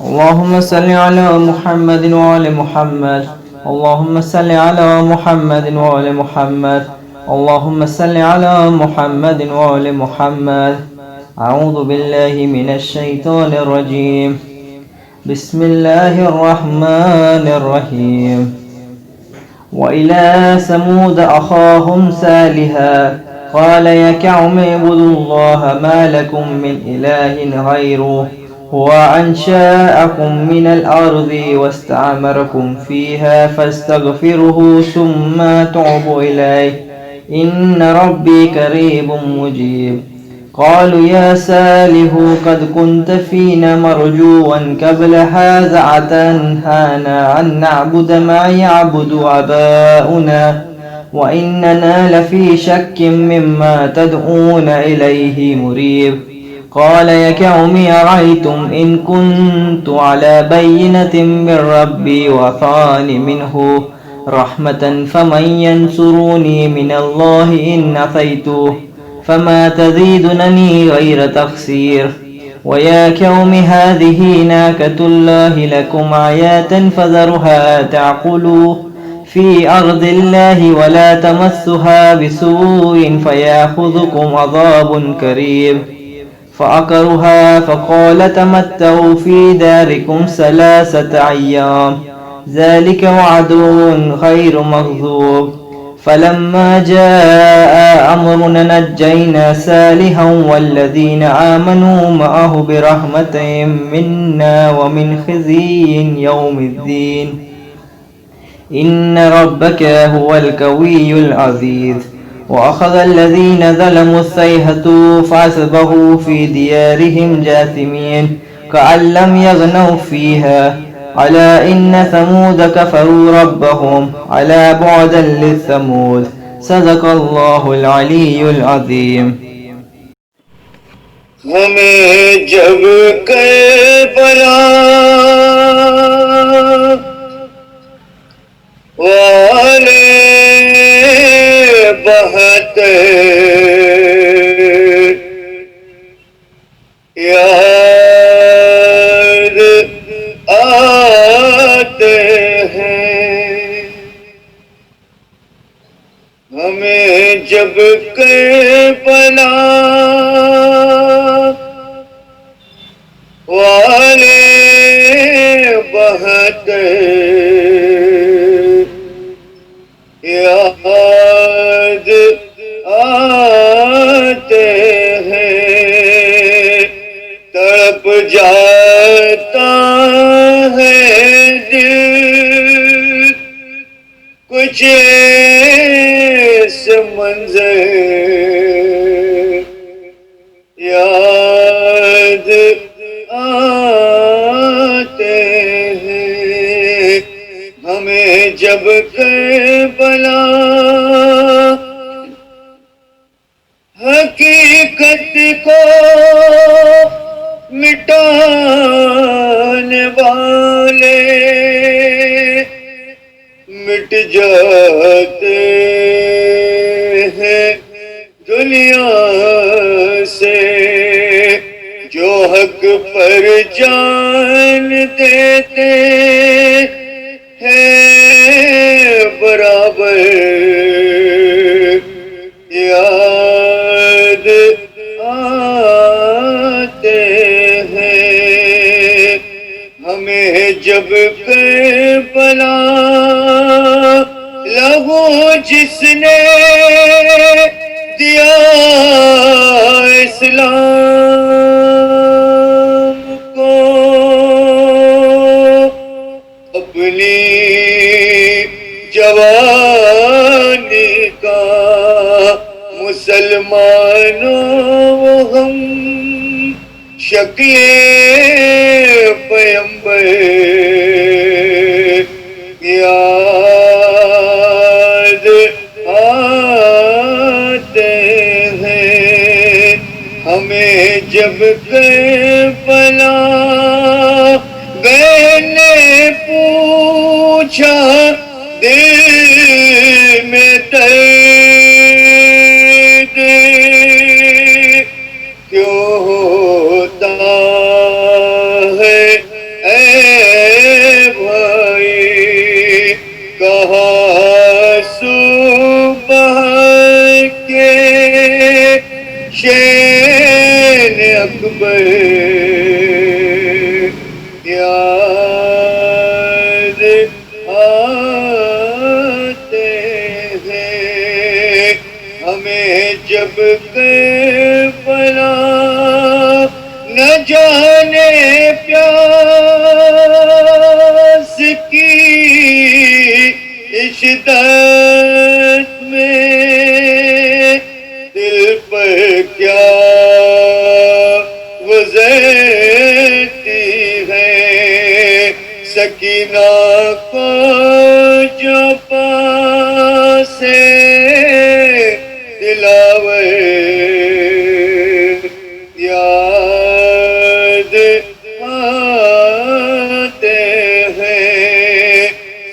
اللهم صل على محمد وعلى محمد. اللهم صل على محمد وعلى محمد. اللهم صل على محمد وعلى محمد. أعوذ بالله من الشيطان الرجيم. بسم الله الرحمن الرحيم. وإلى ثمود أخاهم صالحا قال يا قوم اعبدوا الله ما لكم من إله غيره هو أنشأكم من الأرض واستعمركم فيها فاستغفروه ثم توبوا إليه إن ربي قريب مجيب. قالوا يا صالح قد كنت فينا مرجوا قبل هذا أتنهانا أن نعبد ما يعبد آباؤنا وإننا لفي شك مما تدعون إليه مريب. قال يا قوم أرأيتم إن كنت على بينة من ربي وأعطاني منه رحمة فمن ينصرني من الله إن عصيته فما تزيدنني غير تخسير. ويا قوم هذه ناقة الله لكم آية فذروها تأكل في أرض الله ولا تمسها بسوء فيأخذكم عذاب قريب. فعقروها فقال تمتعوا في داركم 3 أيام ذلك وعد غير مكذوب. فلما جاء أمرنا نجينا صالحا والذين آمنوا معه برحمة منا ومن خزي يوم الدين إن ربك هو القوي العزيز. وأخذ الذين ظلموا الصيحة فأصبحوا في ديارهم جاثمين كأن لم يغنوا فيها ألا إن ثمود كفروا ربهم ألا بعدا للثمود. صدق الله العلي العظيم. ہمیں جب کربلا والے بہت یاد آتے ہیں، ہمیں جب کربلا والے بہت یاد آتے ہیں، تڑپ جاتا ہے دل کچھ ایسے منظر یاد آتے ہیں، ہمیں جب کربلا حقیقت کو مٹانے والے مٹ جاتے ہیں دنیا سے، جو حق پر جان دیتے ہیں برابر یاد آتے ہیں، ہمیں جب کربلا لہو جس نے دیا اسلام کو اپنی جوانی کا مسلمانوں ہم شکل پیمبر یاد آتے ہیں، ہمیں جب کربلا گئے نے پوچھا دل میں درد کیوں ہوتا ہے جب کربلا نہ جانے پیاس کی شدت میں دل پر کیا گزرتی ہے سکینہ کو جو پاس دلاور یاد آتے ہیں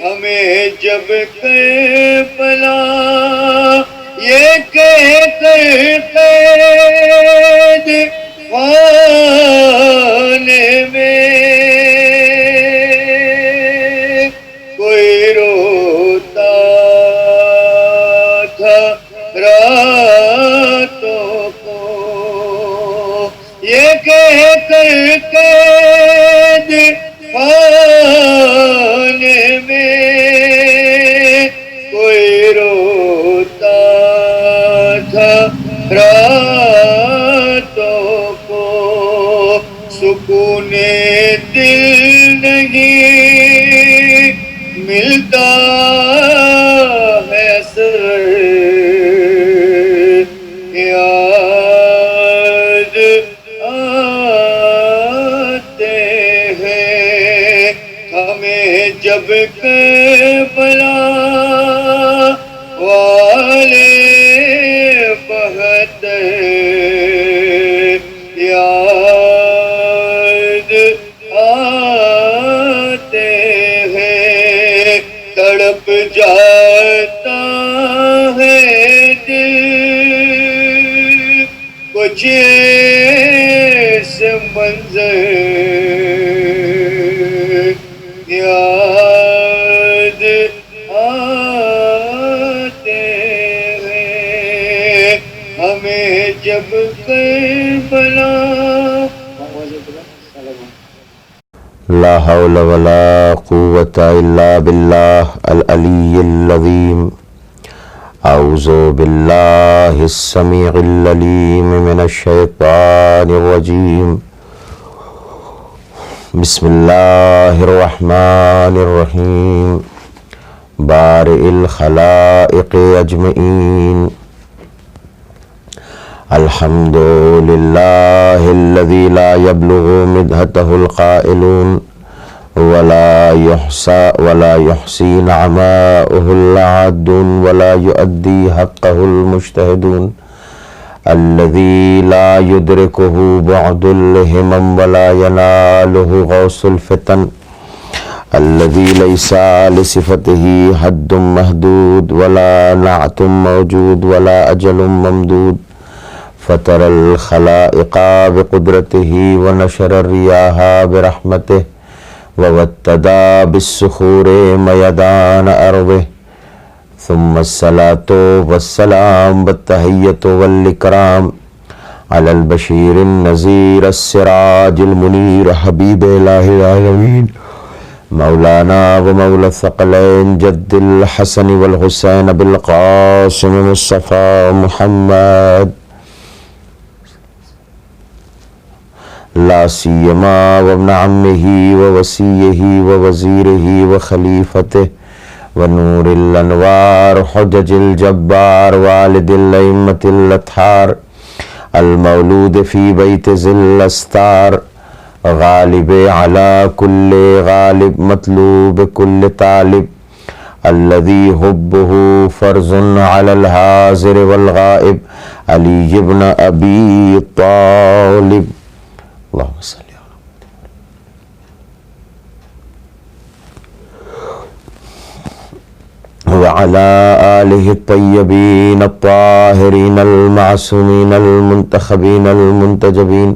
ہمیں جب کربلا یہ کہہ کر قید خانے میں کوئی روتا تھا راتوں کو یہ کہہ کر قید خانے میں کوئی روتا تھا راتوں کو سکون دل نہیں ملتا ہے سر یاد آتے ہیں ہمیں جب کربلا والے بہت یاد آتے ہیں تڑپ جاتا ہے دل کچھ ایسے منظر یاد آتے ہیں ہمیں جب کربلا لا حول ولا قوة إلا بالله العلي العظيم أعوذ بالله السميع العليم من الشيطان الرجيم بسم الله الرحمن الرحيم بارئ الخلائق أجمعين الحمد لله الذي لا يبلغ مدحته القائلون ولا يحصي نعماؤه العادون ولا يؤدي حقه المجتهدون الذي لا يدركه بعد الهمم ولا يناله غوص الفتن الذي ليس لصفته حد محدود ولا نعت موجود ولا أجل ممدود فطر الخلائق بقدرته ونشر الرياح برحمته ووتدا بالصخور ميدان أرضه ثم الصلاة والسلام والتحية والإكرام على البشير النذير السراج المنير حبيب إله العالمين مولانا ومولى الثقلين جد الحسن والحسين بالقاسم مصطفى محمد لا سيما وابن عمه ووصيه ووزيره وخليفته ونور الأنوار حجج الجبار والد الأئمة الأطهار المولود في بيت ذي الأستار غالب على كل غالب مطلوب كل طالب الذي حبه فرض على الحاضر والغائب علي بن أبي طالب اللهم صل وعلى آله الطيبين الطاهرين المعصومين المنتخبين المنتجبين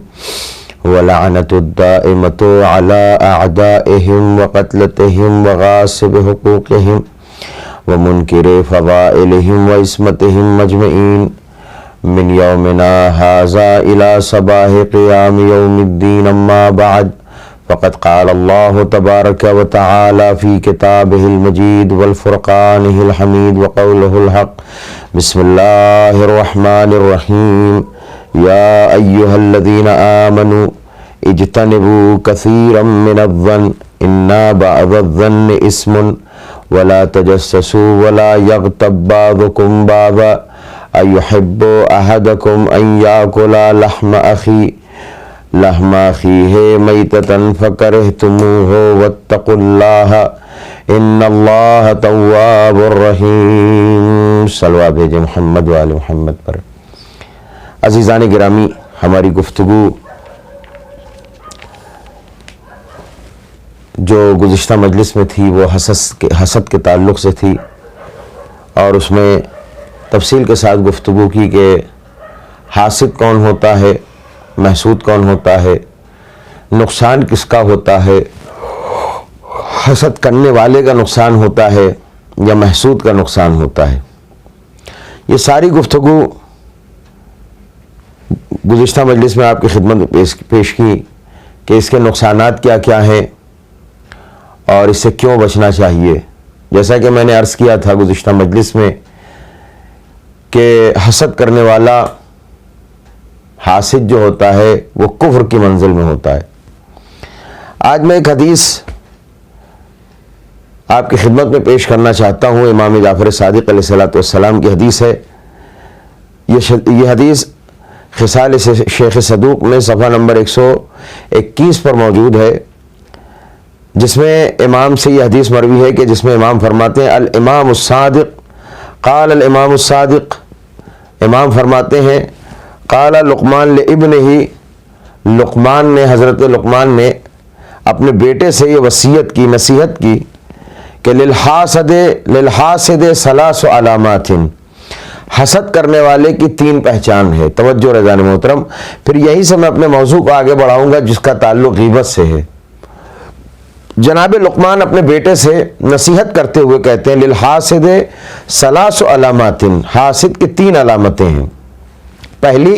ولعنة الدائمة على أعدائهم وقتلتهم وغاصب حقوقهم ومنكر فضائلهم وإسمتهم أجمعين من يومنا هذا إلى صباح قيام يوم الدين أما بعد فقد قال اللہ تبارک و تعالی فی کتابہ المجید والفرقانہ الحمید وقولہ الحق بسم اللہ الرحمن الرحیم یا ایہا الذین آمنوا اجتنبوا کثیرا من الظن ان بعض الظن اسم ولا تجسسوا ولا یغتب بعضکم بعضا ایحب احدکم ان یاکل لحم اخیہ میتۃ فکرہتموہ واتقوا اللہ ان اللہ تواب الرحیم۔ صلوات بھیجیں محمد و آل محمد پر۔ عزیزان گرامی، ہماری گفتگو جو گزشتہ مجلس میں تھی وہ حسد کے تعلق سے تھی، اور اس میں تفصیل کے ساتھ گفتگو کی کہ حاسد کون ہوتا ہے، محسود کون ہوتا ہے، نقصان کس کا ہوتا ہے، حسد کرنے والے کا نقصان ہوتا ہے یا محسود کا نقصان ہوتا ہے۔ یہ ساری گفتگو گزشتہ مجلس میں آپ کی خدمت میں پیش کی کہ اس کے نقصانات کیا کیا ہیں اور اس سے کیوں بچنا چاہیے۔ جیسا کہ میں نے عرض کیا تھا گزشتہ مجلس میں کہ حسد کرنے والا، حاسد جو ہوتا ہے وہ کفر کی منزل میں ہوتا ہے۔ آج میں ایک حدیث آپ کی خدمت میں پیش کرنا چاہتا ہوں، امام جعفر صادق علیہ الصلوۃ والسلام کی حدیث ہے۔ یہ حدیث خصال شیخ صدوق میں صفحہ نمبر 121 پر موجود ہے، جس میں امام سے یہ حدیث مروی ہے کہ جس میں امام فرماتے ہیں الامام الصادق قال الامام الصادق، امام فرماتے ہیں قال لقمان لابنہ، لقمان نے، حضرت لقمان نے اپنے بیٹے سے یہ وصیت کی، نصیحت کی کہ للحاسد ثلاث علامات، حسد کرنے والے کی 3 پہچان ہے۔ توجہ رضان محترم، پھر یہیں سے میں اپنے موضوع کو آگے بڑھاؤں گا جس کا تعلق غیبت سے ہے۔ جناب لقمان اپنے بیٹے سے نصیحت کرتے ہوئے کہتے ہیں للحاسد ثلاث علامات، حاسد کی 3 علامتیں ہیں۔ پہلی،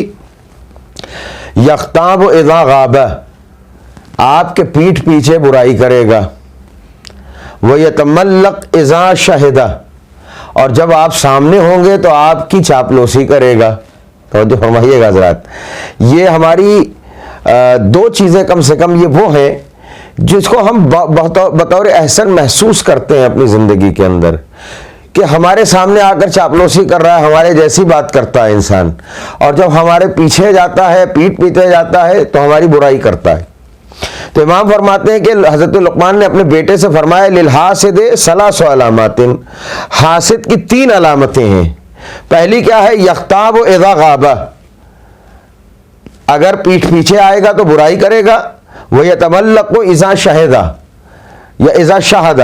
یغتاب اذا غاب، آپ کے پیٹھ پیچھے برائی کرے گا، ویتملق اذا شہد، اور جب آپ سامنے ہوں گے تو آپ کی چاپلوسی کرے گا۔ توجہ فرمائیے گا حضرات، یہ ہماری 2 چیزیں کم سے کم یہ وہ ہیں جس کو ہم بطور احسن محسوس کرتے ہیں اپنی زندگی کے اندر، کہ ہمارے سامنے آ کر چاپلوسی کر رہا ہے، ہمارے جیسی بات کرتا ہے انسان، اور جب ہمارے پیچھے جاتا ہے، پیٹھ پیچھے جاتا ہے تو ہماری برائی کرتا ہے۔ تو امام فرماتے ہیں کہ حضرت لقمان نے اپنے بیٹے سے فرمایا للحاسد ثلاث علامات، حاسد کی 3 علامتیں ہیں۔ پہلی کیا ہے؟ یغتاب اذا غاب، اگر پیٹھ پیچھے آئے گا تو برائی کرے گا، ویتملق اذا شہد یا اذا شہد،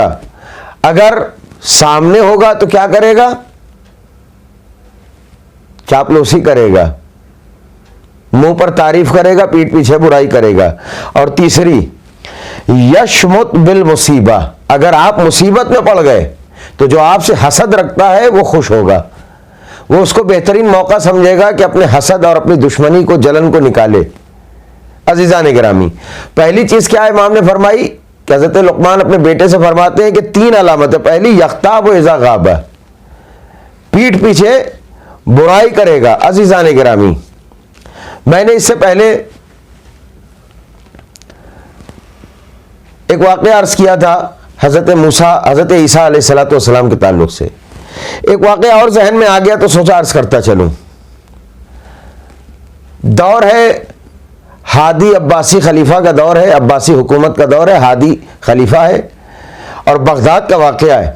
اگر سامنے ہوگا تو کیا کرے گا؟ چاپلوسی کرے گا، منہ پر تعریف کرے گا، پیٹھ پیچھے برائی کرے گا۔ اور تیسری، یشمت بالمصیبہ، اگر آپ مصیبت میں پڑ گئے تو جو آپ سے حسد رکھتا ہے وہ خوش ہوگا، وہ اس کو بہترین موقع سمجھے گا کہ اپنے حسد اور اپنی دشمنی کو، جلن کو نکالے۔ عزیزان گرامی، پہلی چیز کیا امام نے فرمائی کہ حضرت لقمان اپنے بیٹے سے فرماتے ہیں کہ 3 علامتیں۔ پہلی، یغتاب اذا غاب، پیٹھ پیچھے برائی کرے گا۔ عزیزان گرامی، میں نے اس سے پہلے ایک واقعہ عرض کیا تھا حضرت عیسیٰ علیہ السلام کے تعلق سے، ایک واقعہ اور ذہن میں آ گیا تو سوچا عرض کرتا چلوں۔ دور ہے ہادی عباسی خلیفہ کا دور ہے، عباسی حکومت کا دور ہے، ہادی خلیفہ ہے، اور بغداد کا واقعہ ہے۔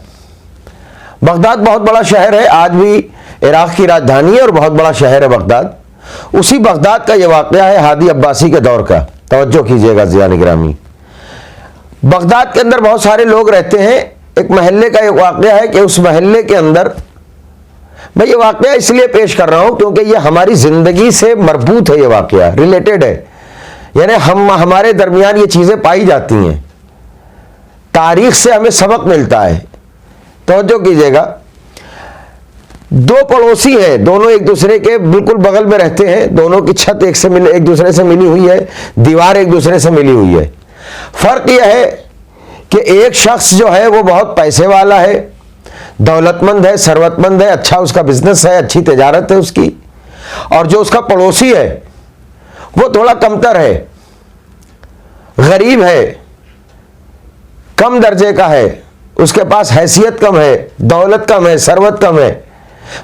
بغداد بہت بڑا شہر ہے، آج بھی عراق کی راجدھانی ہے اور بہت بڑا شہر ہے بغداد۔ اسی بغداد کا یہ واقعہ ہے ہادی عباسی کے دور کا۔ توجہ کیجئے گا عزیزان گرامی، بغداد کے اندر بہت سارے لوگ رہتے ہیں۔ ایک محلے کا ایک واقعہ ہے کہ اس محلے کے اندر، میں یہ واقعہ اس لیے پیش کر رہا ہوں کیونکہ یہ ہماری زندگی سے مربوط ہے، یہ واقعہ ریلیٹڈ ہے، یعنی ہمارے درمیان یہ چیزیں پائی جاتی ہیں، تاریخ سے ہمیں سبق ملتا ہے۔ توجہ کیجئے گا، 2 پڑوسی ہیں، دونوں ایک دوسرے کے بالکل بغل میں رہتے ہیں، دونوں کی چھت ایک دوسرے سے ملی ہوئی ہے، دیوار ایک دوسرے سے ملی ہوئی ہے۔ فرق یہ ہے کہ ایک شخص جو ہے وہ بہت پیسے والا ہے، دولت مند ہے، ثروت مند ہے، اچھا اس کا بزنس ہے، اچھی تجارت ہے اس کی، اور جو اس کا پڑوسی ہے وہ تھوڑا کمتر ہے، غریب ہے، کم درجے کا ہے، اس کے پاس حیثیت کم ہے، دولت کم ہے، ثروت کم ہے،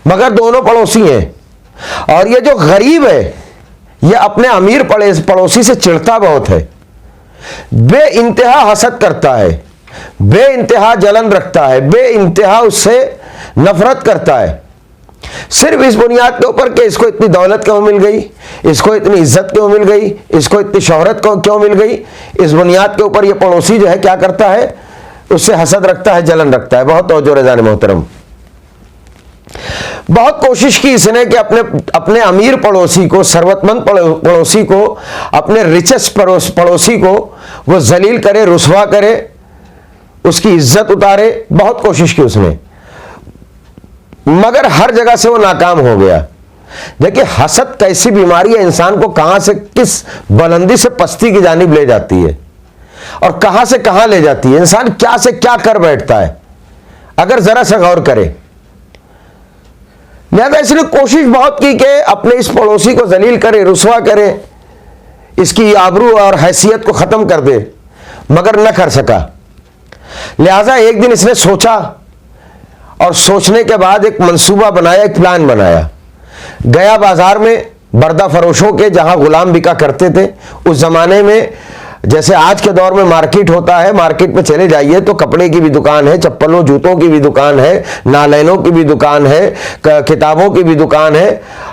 مگر دونوں پڑوسی ہیں۔ اور یہ جو غریب ہے یہ اپنے امیر پڑوسی سے چڑھتا بہت ہے، بے انتہا حسد کرتا ہے، بے انتہا جلن رکھتا ہے، بے انتہا اس سے نفرت کرتا ہے، صرف اس بنیاد کے اوپر کہ اس کو اتنی دولت کیوں مل گئی، اس کو اتنی عزت کیوں مل گئی، اس کو اتنی شہرت کیوں مل گئی۔ اس بنیاد کے اوپر یہ پڑوسی جو ہے کیا کرتا ہے، اس سے حسد رکھتا ہے، جلن رکھتا ہے۔ بہت توجہ رضان محترم، بہت کوشش کی اس نے کہ اپنے امیر پڑوسی کو، ثروت مند پڑوسی کو، اپنے ریچسٹ پڑوسی کو وہ ذلیل کرے، رسوا کرے، اس کی عزت اتارے، بہت کوشش کی اس نے، مگر ہر جگہ سے وہ ناکام ہو گیا۔ دیکھیں حسد کیسی بیماری ہے، انسان کو کہاں سے کس بلندی سے پستی کی جانب لے جاتی ہے اور کہاں سے کہاں لے جاتی ہے، انسان کیا سے کیا کر بیٹھتا ہے اگر ذرا سا غور کرے۔ لہذا اس نے کوشش بہت کی کہ اپنے اس پڑوسی کو ذلیل کرے، رسوا کرے، اس کی آبرو اور حیثیت کو ختم کر دے، مگر نہ کر سکا۔ لہذا ایک دن اس نے سوچا، اور سوچنے کے بعد ایک منصوبہ بنایا، ایک پلان بنایا۔ گیا بازار میں بردہ فروشوں کے جہاں غلام بکا کرتے تھے، اس زمانے میں جیسے آج کے دور میں مارکیٹ ہوتا ہے، مارکیٹ میں چلے جائیے تو کپڑے کی بھی دکان ہے، چپلوں جوتوں کی بھی دکان ہے، نالینوں کی بھی دکان ہے، کتابوں کی بھی دکان ہے،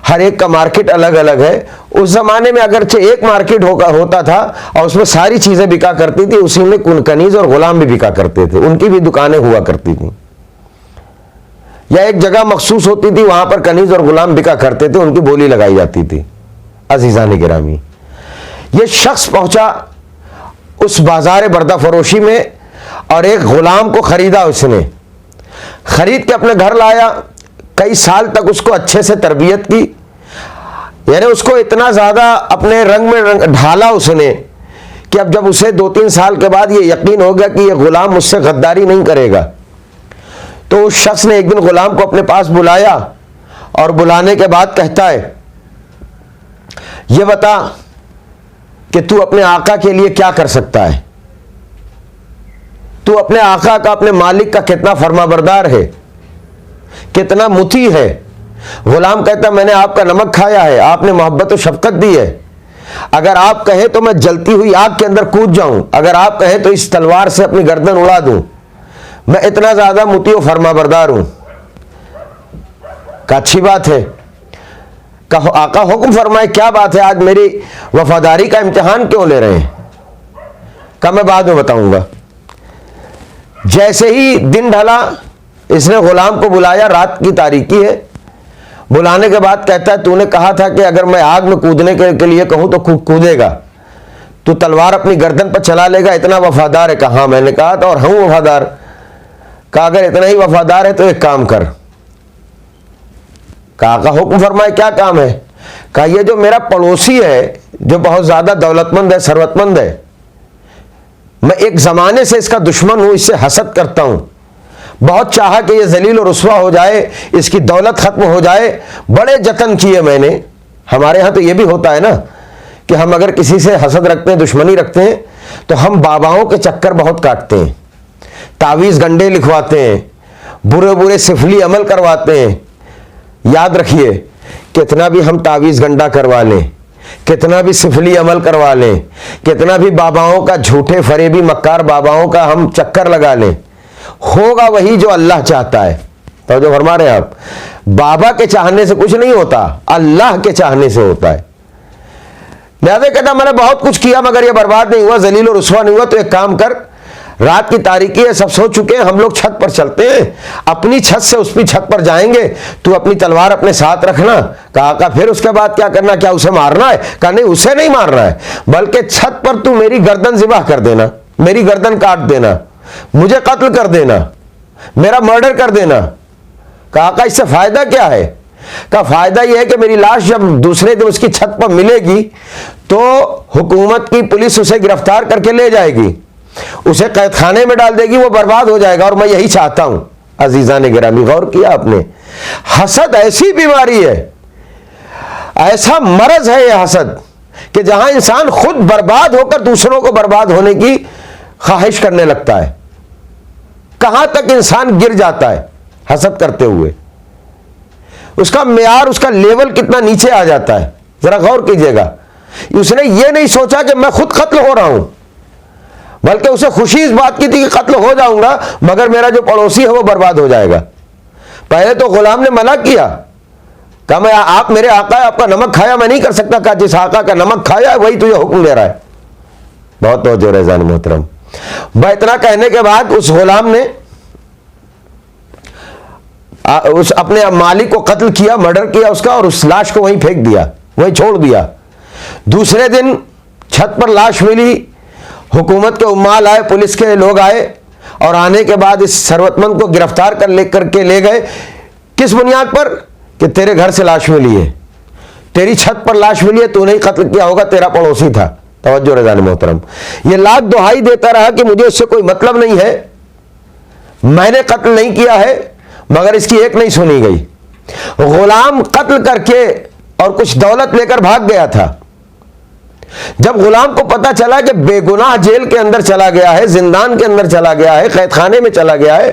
ہر ایک کا مارکیٹ الگ الگ ہے۔ اس زمانے میں اگرچہ ایک مارکیٹ ہوتا تھا اور اس میں ساری چیزیں بکا کرتی تھی، اسی میں کنیز اور غلام بھی بکا کرتے تھے، ان کی بھی دکانیں ہوا کرتی تھیں، یا ایک جگہ مخصوص ہوتی تھی وہاں پر کنیز اور غلام بکا کرتے تھے، ان کی بولی لگائی جاتی تھی۔ عزیزان گرامی، یہ شخص پہنچا اس بازار بردہ فروشی میں اور ایک غلام کو خریدا، اس نے خرید کے اپنے گھر لایا، کئی سال تک اس کو اچھے سے تربیت کی، یعنی اس کو اتنا زیادہ اپنے رنگ میں ڈھالا اس نے کہ اب جب اسے 2-3 سال کے بعد یہ یقین ہو گیا کہ یہ غلام مجھ سے غداری نہیں کرے گا، تو اس شخص نے ایک دن غلام کو اپنے پاس بلایا اور بلانے کے بعد کہتا ہے، یہ بتا کہ تو اپنے آقا کے لیے کیا کر سکتا ہے، تو اپنے آقا کا، اپنے مالک کا کتنا فرما بردار ہے، کتنا مطیع ہے۔ غلام کہتا ہے میں نے آپ کا نمک کھایا ہے، آپ نے محبت و شفقت دی ہے، اگر آپ کہیں تو میں جلتی ہوئی آگ کے اندر کود جاؤں، اگر آپ کہیں تو اس تلوار سے اپنی گردن اڑا دوں، میں اتنا زیادہ مطیع و فرما بردار ہوں۔ کہ اچھی بات ہے، کہو آقا حکم فرمائے کیا بات ہے، آج میری وفاداری کا امتحان کیوں لے رہے ہیں؟ کہ میں بعد میں بتاؤں گا۔ جیسے ہی دن ڈھلا اس نے غلام کو بلایا، رات کی تاریکی ہے، بلانے کے بعد کہتا ہے تو نے کہا تھا کہ اگر میں آگ میں کودنے کے لیے کہوں تو کودے گا، تو تلوار اپنی گردن پر چلا لے گا، اتنا وفادار ہے؟ کہا میں نے کہا تھا اور ہوں وفادار۔ کہا اگر اتنا ہی وفادار ہے تو ایک کام کر۔ کہا آقا حکم فرمائے کیا کام ہے؟ کہا یہ جو میرا پڑوسی ہے جو بہت زیادہ دولت مند ہے، ثروت مند ہے، میں ایک زمانے سے اس کا دشمن ہوں، اس سے حسد کرتا ہوں، بہت چاہا کہ یہ ذلیل و رسوا ہو جائے، اس کی دولت ختم ہو جائے، بڑے جتن کیے میں نے۔ ہمارے ہاں تو یہ بھی ہوتا ہے نا کہ ہم اگر کسی سے حسد رکھتے ہیں، دشمنی رکھتے ہیں، تو ہم باباؤں کے چکر بہت کاٹتے ہیں، تعویذ گنڈے لکھواتے ہیں، برے برے سفلی عمل کرواتے ہیں۔ یاد رکھیے کتنا بھی ہم تعویذ گنڈا کروا لیں، کتنا بھی سفلی عمل کروا لیں، کتنا بھی باباؤں کا، جھوٹے فریبی مکار باباؤں کا ہم چکر لگا لیں، ہوگا وہی جو اللہ چاہتا ہے۔ تو جو فرما رہے ہیں آپ، بابا کے چاہنے سے کچھ نہیں ہوتا، اللہ کے چاہنے سے ہوتا ہے۔ لہذا کہتا میں نے بہت کچھ کیا مگر یہ برباد نہیں ہوا، ذلیل و رسوا نہیں ہوا، تو ایک کام کر، رات کی تاریکی ہے، سب سو چکے ہیں، ہم لوگ چھت پر چلتے ہیں، اپنی چھت سے اس پہ چھت پر جائیں گے، تو اپنی تلوار اپنے ساتھ رکھنا۔ کہا آقا پھر اس کے بعد کیا کرنا، کیا اسے مارنا ہے؟ کہا نہیں، اسے نہیں مارنا ہے، بلکہ چھت پر تو میری گردن ذبح کر دینا، میری گردن کاٹ دینا، مجھے قتل کر دینا، میرا مرڈر کر دینا۔ کہا آقا اس سے فائدہ کیا ہے؟ کہا فائدہ یہ ہے کہ میری لاش جب دوسرے دن اس کی چھت پر ملے گی تو حکومت کی پولیس اسے گرفتار کر کے لے جائے گی, اسے قید خانے میں ڈال دے گی, وہ برباد ہو جائے گا. اور میں یہی چاہتا ہوں. عزیزان گرامی, غور کیا آپ نے؟ حسد ایسی بیماری ہے, ایسا مرض ہے یہ حسد, کہ جہاں انسان خود برباد ہو کر دوسروں کو برباد ہونے کی خواہش کرنے لگتا ہے. کہاں تک انسان گر جاتا ہے حسد کرتے ہوئے, اس کا معیار, اس کا لیول کتنا نیچے آ جاتا ہے. ذرا غور کیجئے گا. اس نے یہ نہیں سوچا کہ میں خود قتل ہو رہا ہوں, بلکہ اسے خوشی اس بات کی تھی کہ قتل ہو جاؤں گا مگر میرا جو پڑوسی ہے وہ برباد ہو جائے گا. پہلے تو غلام نے منع کیا, کہا میں آپ میرے آقا ہے, آپ کا نمک کھایا میں نہیں کر سکتا. کہا جس آقا کا نمک کھایا وہی تجھے حکم دے رہا ہے. بہت توجہ رضوان محترم. اتنا کہنے کے بعد اس غلام نے اس اپنے مالک کو قتل کیا, مرڈر کیا اس کا, اور اس لاش کو وہیں پھینک دیا, وہیں چھوڑ دیا. دوسرے دن چھت پر لاش ملی, حکومت کے عمال آئے, پولیس کے لوگ آئے, اور آنے کے بعد اس ثروت مند کو گرفتار کر کے لے گئے. کس بنیاد پر؟ کہ تیرے گھر سے لاش ملی ہے, تیری چھت پر لاش ملی ہے, تو نہیں قتل کیا ہوگا, تیرا پڑوسی تھا. توجہ رضوان محترم. یہ لاکھ دہائی دیتا رہا کہ مجھے اس سے کوئی مطلب نہیں ہے, میں نے قتل نہیں کیا ہے, مگر اس کی ایک نہیں سنی گئی. غلام قتل کر کے اور کچھ دولت لے کر بھاگ گیا تھا. جب غلام کو پتا چلا کہ بے گناہ جیل کے اندر چلا گیا ہے, زندان کے اندر چلا گیا ہے, قید خانے میں چلا گیا ہے,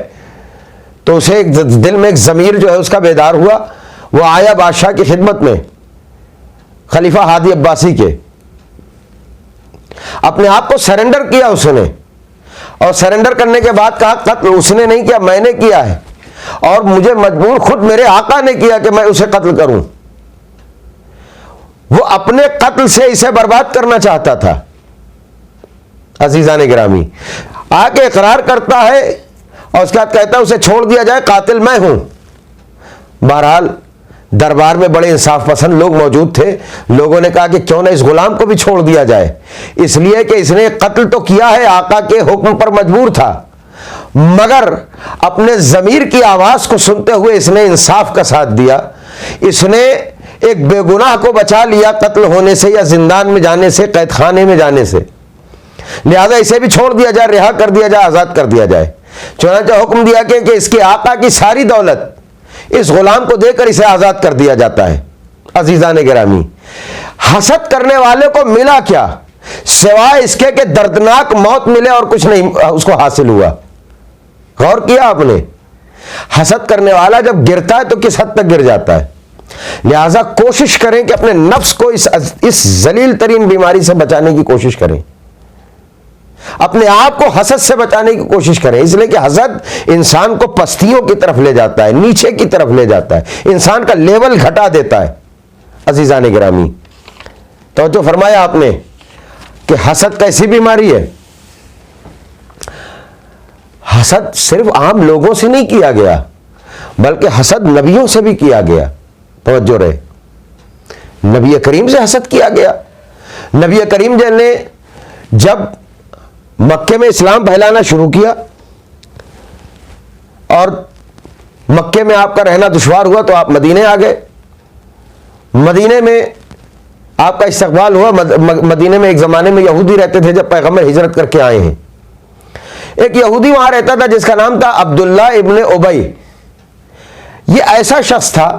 تو اسے دل میں ایک ضمیر جو ہے اس کا بیدار ہوا. وہ آیا بادشاہ کی خدمت میں, خلیفہ ہادی عباسی کے, اپنے آپ کو سرنڈر کیا اس نے, اور سرنڈر کرنے کے بعد کہا قتل اس نے نہیں کیا, میں نے کیا ہے, اور مجھے مجبور خود میرے آقا نے کیا کہ میں اسے قتل کروں. وہ اپنے قتل سے اسے برباد کرنا چاہتا تھا. عزیزان گرامی, آ کے اقرار کرتا ہے اور اس کے بعد کہتا ہے اسے چھوڑ دیا جائے, قاتل میں ہوں. بہرحال دربار میں بڑے انصاف پسند لوگ موجود تھے. لوگوں نے کہا کہ کیوں نہ اس غلام کو بھی چھوڑ دیا جائے, اس لیے کہ اس نے قتل تو کیا ہے, آقا کے حکم پر مجبور تھا, مگر اپنے ضمیر کی آواز کو سنتے ہوئے اس نے انصاف کا ساتھ دیا. اس نے ایک بے گناہ کو بچا لیا قتل ہونے سے, یا زندان میں جانے سے, قید خانے میں جانے سے. لہذا اسے بھی چھوڑ دیا جائے, رہا کر دیا جائے, آزاد کر دیا جائے. چنانچہ حکم دیا کہ اس کے آقا کی ساری دولت اس غلام کو دے کر اسے آزاد کر دیا جاتا ہے. عزیزان گرامی, حسد کرنے والے کو ملا کیا سوائے اس کے کہ دردناک موت ملے, اور کچھ نہیں اس کو حاصل ہوا. غور کیا آپ نے؟ حسد کرنے والا جب گرتا ہے تو کس حد تک گر جاتا ہے. لہذا کوشش کریں کہ اپنے نفس کو اس ذلیل ترین بیماری سے بچانے کی کوشش کریں, اپنے آپ کو حسد سے بچانے کی کوشش کریں. اس لیے کہ حسد انسان کو پستیوں کی طرف لے جاتا ہے, نیچے کی طرف لے جاتا ہے, انسان کا لیول گھٹا دیتا ہے. عزیزان گرامی, توجہ فرمایا آپ نے کہ حسد کیسی بیماری ہے. حسد صرف عام لوگوں سے نہیں کیا گیا, بلکہ حسد نبیوں سے بھی کیا گیا. توجہ رہے, نبی کریم سے حسد کیا گیا. نبی کریم نے جب مکے میں اسلام پھیلانا شروع کیا اور مکے میں آپ کا رہنا دشوار ہوا تو آپ مدینے آ گئے. مدینے میں آپ کا استقبال ہوا. مدینے میں ایک زمانے میں یہودی رہتے تھے جب پیغمبر ہجرت کر کے آئے ہیں. ایک یہودی وہاں رہتا تھا جس کا نام تھا عبداللہ ابن ابی. یہ ایسا شخص تھا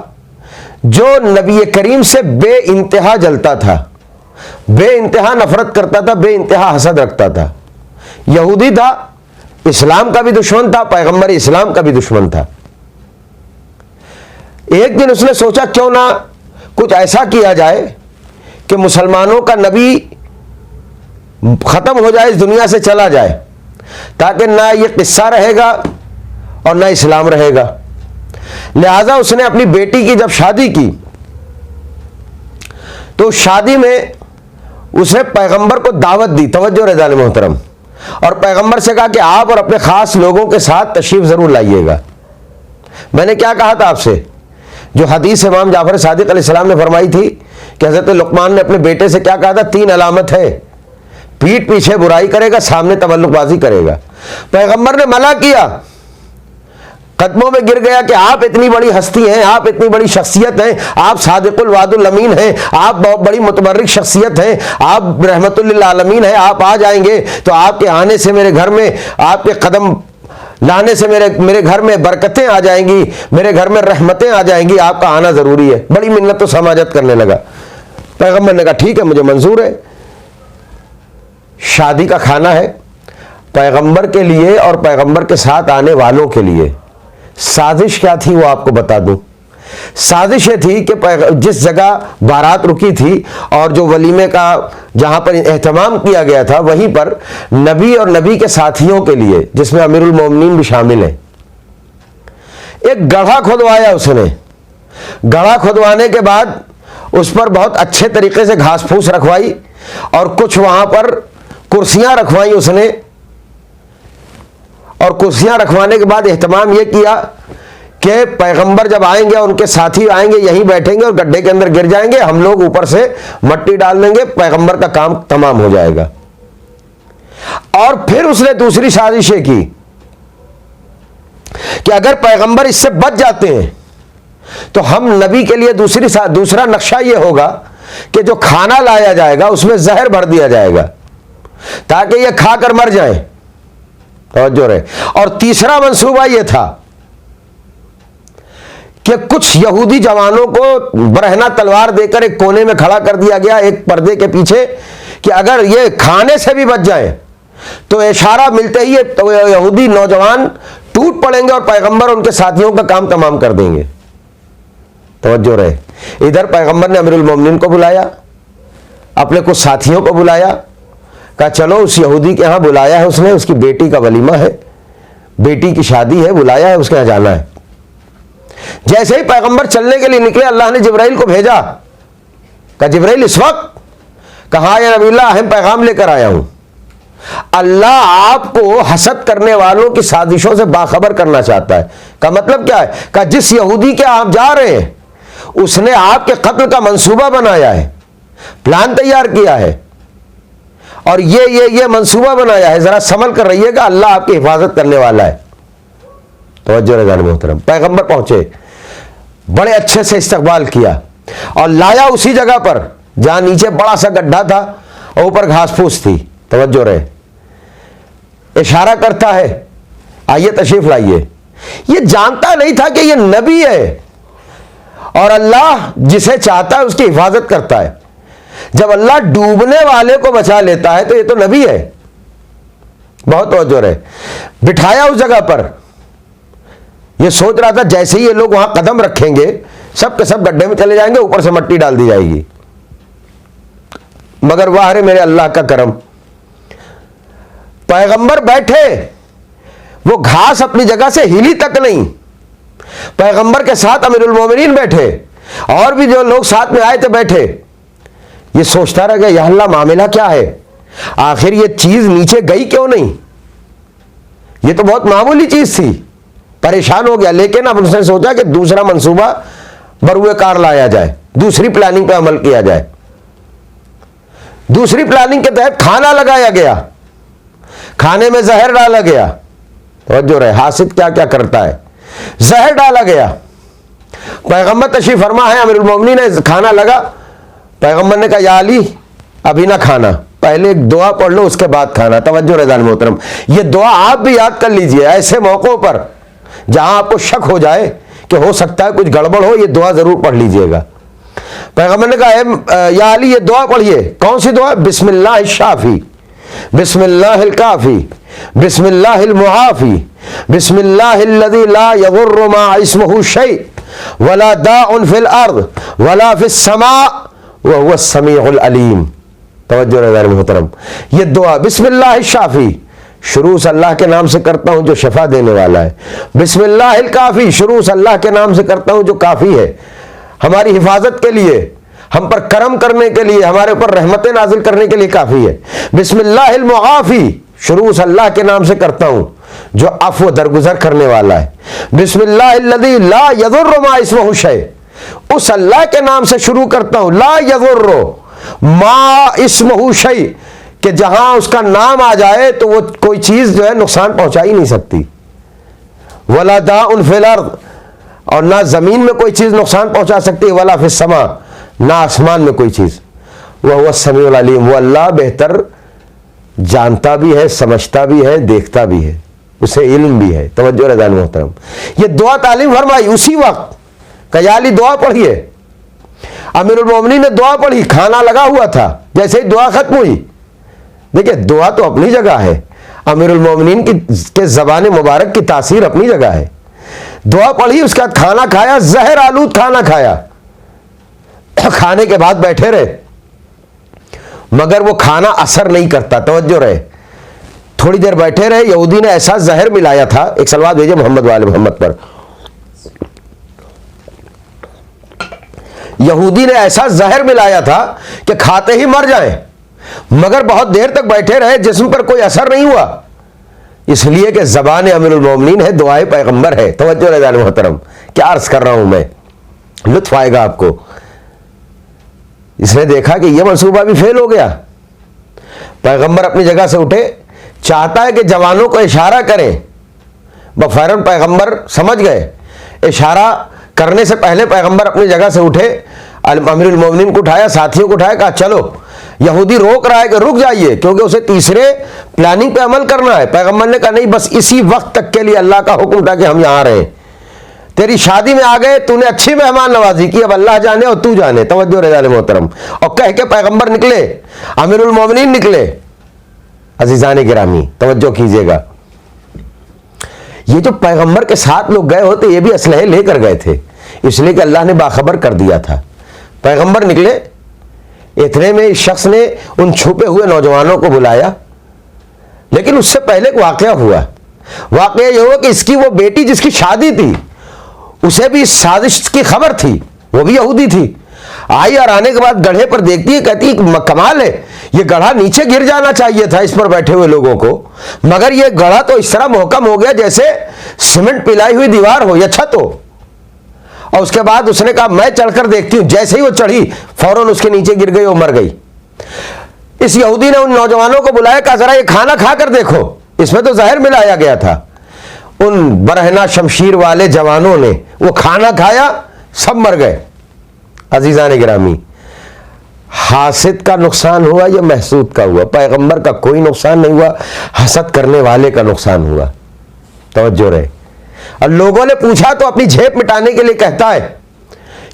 جو نبی کریم سے بے انتہا جلتا تھا, بے انتہا نفرت کرتا تھا, بے انتہا حسد رکھتا تھا. یہودی تھا, اسلام کا بھی دشمن تھا, پیغمبر اسلام کا بھی دشمن تھا. ایک دن اس نے سوچا کیوں نہ کچھ ایسا کیا جائے کہ مسلمانوں کا نبی ختم ہو جائے, اس دنیا سے چلا جائے, تاکہ نہ یہ قصہ رہے گا اور نہ اسلام رہے گا. لہذا اس نے اپنی بیٹی کی جب شادی کی تو شادی میں اس نے پیغمبر کو دعوت دی. توجہ رضوان محترم, اور پیغمبر سے کہا کہ آپ اور اپنے خاص لوگوں کے ساتھ تشریف ضرور لائیے گا. میں نے کیا کہا تھا آپ سے, جو حدیث امام جعفر صادق علیہ السلام نے فرمائی تھی کہ حضرت لقمان نے اپنے بیٹے سے کیا کہا تھا, 3 علامت ہے, پیٹھ پیچھے برائی کرے گا, سامنے تملق بازی کرے گا. پیغمبر نے منع کیا, قدموں میں گر گیا کہ آپ اتنی بڑی ہستی ہیں، آپ اتنی بڑی شخصیت ہیں، آپ صادق الوعد الامین ہیں، آپ بہت بڑی متبرک شخصیت ہیں، آپ رحمت للعالمین ہیں، آپ آ جائیں گے تو آپ کے آنے سے میرے گھر میں، آپ کے قدم لانے سے میرے گھر میں برکتیں آ جائیں گی، میرے گھر میں رحمتیں آ جائیں گی، آپ کا آنا ضروری ہے۔ بڑی منت و سماجت کرنے لگا۔ پیغمبر نے کہا ٹھیک ہے، مجھے منظور ہے۔ شادی کا کھانا ہے پیغمبر کے لیے اور پیغمبر کے ساتھ آنے والوں کے لیے۔ سازش کیا تھی وہ آپ کو بتا دوں۔ سازش یہ تھی کہ جس جگہ بارات رکی تھی اور جو ولیمے کا جہاں پر اہتمام کیا گیا تھا، وہیں پر نبی اور نبی کے ساتھیوں کے لیے، جس میں امیر المومنین بھی شامل ہیں، ایک گڑھا کھدوایا اس نے۔ گڑھا کھدوانے کے بعد اس پر بہت اچھے طریقے سے گھاس پھوس رکھوائی اور کچھ وہاں پر کرسیاں رکھوائی اس نے، اور کرسیاں رکھوانے کے بعد اہتمام یہ کیا کہ پیغمبر جب آئیں گے اور ان کے ساتھی آئیں گے یہیں بیٹھیں گے اور گڈھے کے اندر گر جائیں گے، ہم لوگ اوپر سے مٹی ڈال دیں گے، پیغمبر کا کام تمام ہو جائے گا۔ اور پھر اس نے دوسری سازش یہ کی کہ اگر پیغمبر اس سے بچ جاتے ہیں تو ہم نبی کے لیے دوسرا نقشہ یہ ہوگا کہ جو کھانا لایا جائے گا اس میں زہر بھر دیا جائے گا تاکہ یہ کھا کر مر جائیں۔ توجہ رہے۔ اور تیسرا منصوبہ یہ تھا کہ کچھ یہودی جوانوں کو برہنہ تلوار دے کر ایک کونے میں کھڑا کر دیا گیا ایک پردے کے پیچھے کہ اگر یہ کھانے سے بھی بچ جائیں تو اشارہ ملتے ہی تو یہودی نوجوان ٹوٹ پڑیں گے اور پیغمبر ان کے ساتھیوں کا کام تمام کر دیں گے۔ توجہ رہے۔ ادھر پیغمبر نے امیر المومنین کو بلایا، اپنے کچھ ساتھیوں کو بلایا، کہا چلو اس یہودی کے ہاں بلایا ہے اس نے، اس کی بیٹی کا ولیمہ ہے، بیٹی کی شادی ہے، بلایا ہے، اس کے ہاں جانا ہے۔ جیسے ہی پیغمبر چلنے کے لیے نکلے اللہ نے جبرائیل کو بھیجا، کہا جبرائیل اس وقت؟ کہا یا نبی اللہ اہم پیغام لے کر آیا ہوں، اللہ آپ کو حسد کرنے والوں کی سازشوں سے باخبر کرنا چاہتا ہے۔ کا مطلب کیا ہے؟ کہ جس یہودی کے آپ جا رہے ہیں اس نے آپ کے قتل کا منصوبہ بنایا ہے، پلان تیار کیا ہے اور یہ منصوبہ بنایا ہے، ذرا سنبھل کر رہیے گا، اللہ آپ کی حفاظت کرنے والا ہے۔ توجہ رضوان محترم۔ پیغمبر پہنچے، بڑے اچھے سے استقبال کیا اور لایا اسی جگہ پر جہاں نیچے بڑا سا گڈھا تھا اور اوپر گھاس پھوس تھی۔ توجہ رہے۔ اشارہ کرتا ہے آئیے تشریف لائیے۔ یہ جانتا نہیں تھا کہ یہ نبی ہے اور اللہ جسے چاہتا ہے اس کی حفاظت کرتا ہے۔ جب اللہ ڈوبنے والے کو بچا لیتا ہے تو یہ تو نبی ہے۔ بہت توجہ رہے۔ بٹھایا اس جگہ پر، یہ سوچ رہا تھا جیسے ہی یہ لوگ وہاں قدم رکھیں گے سب کے سب گڈھے میں چلے جائیں گے، اوپر سے مٹی ڈال دی جائے گی، مگر واہ رے میرے اللہ کا کرم، پیغمبر بیٹھے، وہ گھاس اپنی جگہ سے ہلی تک نہیں، پیغمبر کے ساتھ امیر المومنین بیٹھے اور بھی جو لوگ ساتھ میں آئے تھے بیٹھے۔ یہ سوچتا رہ گیا یا اللہ معاملہ کیا ہے، آخر یہ چیز نیچے گئی کیوں نہیں؟ یہ تو بہت معمولی چیز تھی۔ پریشان ہو گیا، لیکن اب اس نے سوچا کہ دوسرا منصوبہ بروئے کار لایا جائے، دوسری پلاننگ پہ عمل کیا جائے۔ دوسری پلاننگ کے تحت کھانا لگایا گیا، کھانے میں زہر ڈالا گیا۔ توجہ رہے، حاسد کیا کیا کرتا ہے۔ زہر ڈالا گیا، پیغمبر تشریف فرما ہے، امیر المومنین نے کھانا لگا، پیغمبر نے کہا یا علی ابھی نہ کھانا، پہلے ایک دعا پڑھ لو اس کے بعد کھانا۔ توجہ رضوان محترم، یہ دعا آپ بھی یاد کر لیجئے، ایسے موقعوں پر جہاں آپ کو شک ہو جائے کہ ہو سکتا ہے کچھ گڑبڑ ہو، یہ دعا ضرور پڑھ لیجئے گا۔ پیغمبر نے کہا یا علی یہ دعا پڑھیے۔ کون سی دعا؟ بسم اللہ الشافی، بسم اللہ الکافی، بسم اللہ المعافی، بسم اللہ الذی لا یضر مع اسمہ شیء ولا داء فی الارض ولا فی السماء وهو السمیع العلیم۔ توجہ رضوان محترم، یہ دعا بسم اللہ الشافی، شروع سے اللہ کے نام سے کرتا ہوں جو شفا دینے والا ہے۔ بسم اللہ الکافی، شروع سے اللہ کے نام سے کرتا ہوں جو کافی ہے، ہماری حفاظت کے لیے، ہم پر کرم کرنے کے لیے، ہمارے اوپر رحمتیں نازل کرنے کے لیے کافی ہے۔ بسم اللہ المعافی، شروع سے اللہ کے نام سے کرتا ہوں جو عفو درگزر کرنے والا ہے۔ بسم اللہ الذی لا یضر مع اسمہ شیء، اس اللہ کے نام سے شروع کرتا ہوں، لا یضر مع اسمہ شیء، کہ جہاں اس کا نام آ جائے تو وہ کوئی چیز جو ہے نقصان پہنچا ہی نہیں سکتی۔ ولا داء فی الارض، اور نہ زمین میں کوئی چیز نقصان پہنچا سکتی ہے، ولا فی السماء، نہ آسمان میں کوئی چیز، وہو السمیع العلیم، وہ اللہ بہتر جانتا بھی ہے، سمجھتا بھی ہے، دیکھتا بھی ہے، اسے علم بھی ہے۔ توجہ رضان محترم، یہ دعا تعلیم فرمائی اسی وقت کیالی دعا پڑھیے، امیر المومنین نے دعا پڑھی، کھانا لگا ہوا تھا، جیسے ہی دعا ختم ہوئی، دیکھیں دعا تو اپنی جگہ ہے، امیر المومنین کی زبان مبارک کی تاثیر اپنی جگہ ہے، دعا پڑھی، اس کا کھانا کھایا، زہر آلود کھانا کھایا، کھانے کے بعد بیٹھے رہے، مگر وہ کھانا اثر نہیں کرتا، توجہ رہے، تھوڑی دیر بیٹھے رہے، یہودی نے ایسا زہر ملایا تھا، ایک صلوات بھیجے محمد وآل محمد پر، یہودی نے ایسا زہر ملایا تھا کہ کھاتے ہی مر جائیں، مگر بہت دیر تک بیٹھے رہے، جسم پر کوئی اثر نہیں ہوا، اس لیے کہ زبان امیر المومنین ہے، دعائے پیغمبر ہے۔ توجہ رضان محترم، کیا عرض کر رہا ہوں میں، لطف آئے گا آپ کو۔ اس نے دیکھا کہ یہ منصوبہ بھی فیل ہو گیا، پیغمبر اپنی جگہ سے اٹھے، چاہتا ہے کہ جوانوں کو اشارہ کریں، بفیرن پیغمبر سمجھ گئے، اشارہ کرنے سے پہلے پیغمبر اپنی جگہ سے اٹھے، امیر المومنین کو اٹھایا، ساتھیوں کو اٹھایا، کہا چلو، یہودی روک رہا ہے کہ رک جائیے، کیونکہ اسے تیسرے پلاننگ پہ عمل کرنا ہے۔ پیغمبر نے کہا نہیں، بس اسی وقت تک کے لیے اللہ کا حکم تھا کہ ہم یہاں رہیں، تیری شادی میں آ گئے، تو نے اچھی مہمان نوازی کی، اب اللہ جانے اور تو جانے۔ توجہ رضان محترم، اور کہہ کے پیغمبر نکلے، امیر المومنین نکلے۔ عزیزان گرامی توجہ کیجیے گا، یہ جو پیغمبر کے ساتھ لوگ گئے ہوتے، یہ بھی اسلحے لے کر گئے تھے، اس لیے کہ اللہ نے باخبر کر دیا تھا۔ پیغمبر نکلے، اتنے میں اس شخص نے ان چھپے ہوئے نوجوانوں کو بلایا، لیکن اس سے پہلے ایک واقعہ ہوا۔ واقعہ یہ ہوا کہ اس کی وہ بیٹی جس کی شادی تھی، اسے بھی اس سازش کی خبر تھی، وہ بھی یہودی تھی، آئی اور آنے کے بعد گڑھے پر دیکھتی ہے، کہتی ہے کمال ہے، یہ گڑھا نیچے گر جانا چاہیے تھا اس پر بیٹھے ہوئے لوگوں کو، مگر یہ گڑھا تو اس طرح محکم ہو گیا جیسے سیمنٹ پلائی ہوئی دیوار ہو یا چھت ہو۔ اور اس کے بعد اس نے کہا میں چڑھ کر دیکھتی ہوں، جیسے ہی وہ چڑھی فوراً اس کے نیچے گر گئی اور مر گئی۔ اس یہودی نے ان نوجوانوں کو بلایا، کہا ذرا یہ کھانا کھا کر دیکھو، اس میں تو زہر ملایا گیا تھا۔ ان برہنہ شمشیر والے جوانوں نے وہ کھانا کھایا، سب مر گئے۔ عزیزان گرامی، حاسد کا نقصان ہوا یا محسود کا ہوا؟ پیغمبر کا کوئی نقصان نہیں ہوا، حسد کرنے والے کا نقصان ہوا۔ توجہ رہے، اور لوگوں نے پوچھا تو اپنی جھیپ مٹانے کے لیے کہتا ہے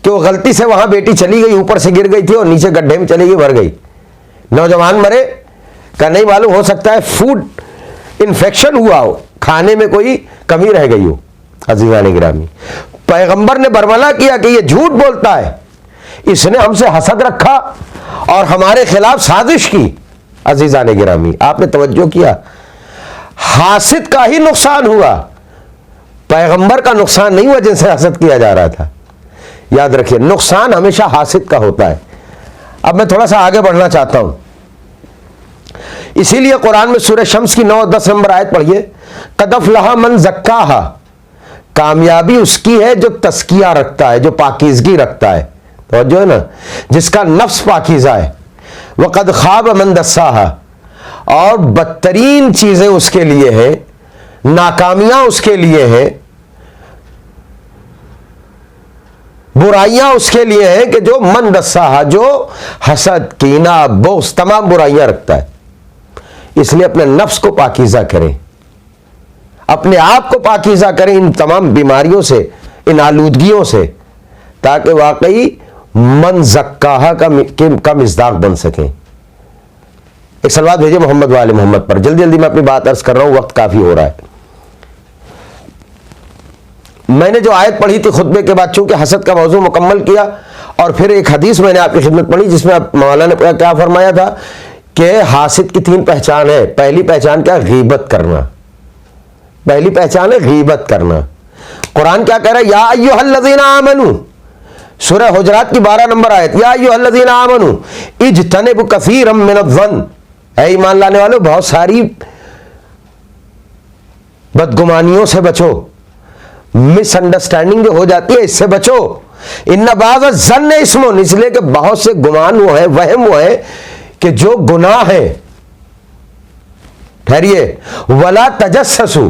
کہ وہ غلطی سے وہاں بیٹی چلی گئی، اوپر سے گر گئی تھی اور نیچے گڈھے میں چلی گئی، مر گئی۔ نوجوان مرے، کہ نہیں معلوم، ہو سکتا ہے فوڈ انفیکشن ہوا ہو، کھانے میں کوئی کمی رہ گئی ہو۔ عزیزان گرامی، پیغمبر نے برملا کیا کہ یہ جھوٹ بولتا ہے، اس نے ہم سے حسد رکھا اور ہمارے خلاف سازش کی۔ عزیزان گرامی، آپ نے توجہ کیا، حاسد کا ہی نقصان ہوا، پیغمبر کا نقصان نہیں ہوا جن سے حسد کیا جا رہا تھا۔ یاد رکھیے، نقصان ہمیشہ حاسد کا ہوتا ہے۔ اب میں تھوڑا سا آگے بڑھنا چاہتا ہوں، اسی لیے قرآن میں سورہ شمس کی 9 اور 10 نمبر آیت پڑھیے، قد افلح من زکاہا، کامیابی اس کی ہے جو تزکیہ رکھتا ہے، جو پاکیزگی رکھتا ہے، توجہ ہے نا، جس کا نفس پاکیزہ ہے۔ وقد خاب من دساہا، اور بدترین چیزیں اس کے لیے ہیں، ناکامیاں اس کے لیے ہیں، برائیاں اس کے لیے ہیں کہ جو من دساہا، جو حسد، کینہ، بغض، تمام برائیاں رکھتا ہے۔ اس لیے اپنے نفس کو پاکیزہ کریں، اپنے آپ کو پاکیزہ کریں ان تمام بیماریوں سے، ان آلودگیوں سے، تاکہ واقعی من زکاہا کا مصداق بن سکیں۔ ایک صلوات بھیجے محمد وآل محمد پر۔ جلدی جلدی میں اپنی بات عرض کر رہا ہوں، وقت کافی ہو رہا ہے۔ میں نے جو آیت پڑھی تھی خطبے کے بعد، چونکہ حسد کا موضوع مکمل کیا، اور پھر ایک حدیث میں نے آپ کی خدمت پڑھی جس میں مولانا نے کیا فرمایا تھا کہ حاسد کی 3 پہچان ہے۔ پہلی پہچان کیا؟ غیبت کرنا۔ پہلی پہچان ہے غیبت کرنا۔ قرآن کیا کہہ رہا ہے؟ یا ایھا الذین آمنوا، سورہ حجرات کی 12 نمبر آیت، یا ایھا الذین آمنوا اجتنبوا کثیرا من الظن، اے ایمان لانے والو بہت ساری بدگمانیوں سے بچو، مس انڈرسٹینڈنگ جو ہو جاتی ہے اس سے بچو۔ ان بعض الظن اسم، اس لیے کہ بہت سے گمان وہ ہیں، وہم وہ ہیں کہ جو گناہ ہے۔ ٹھہریے، ولا تجسسوا،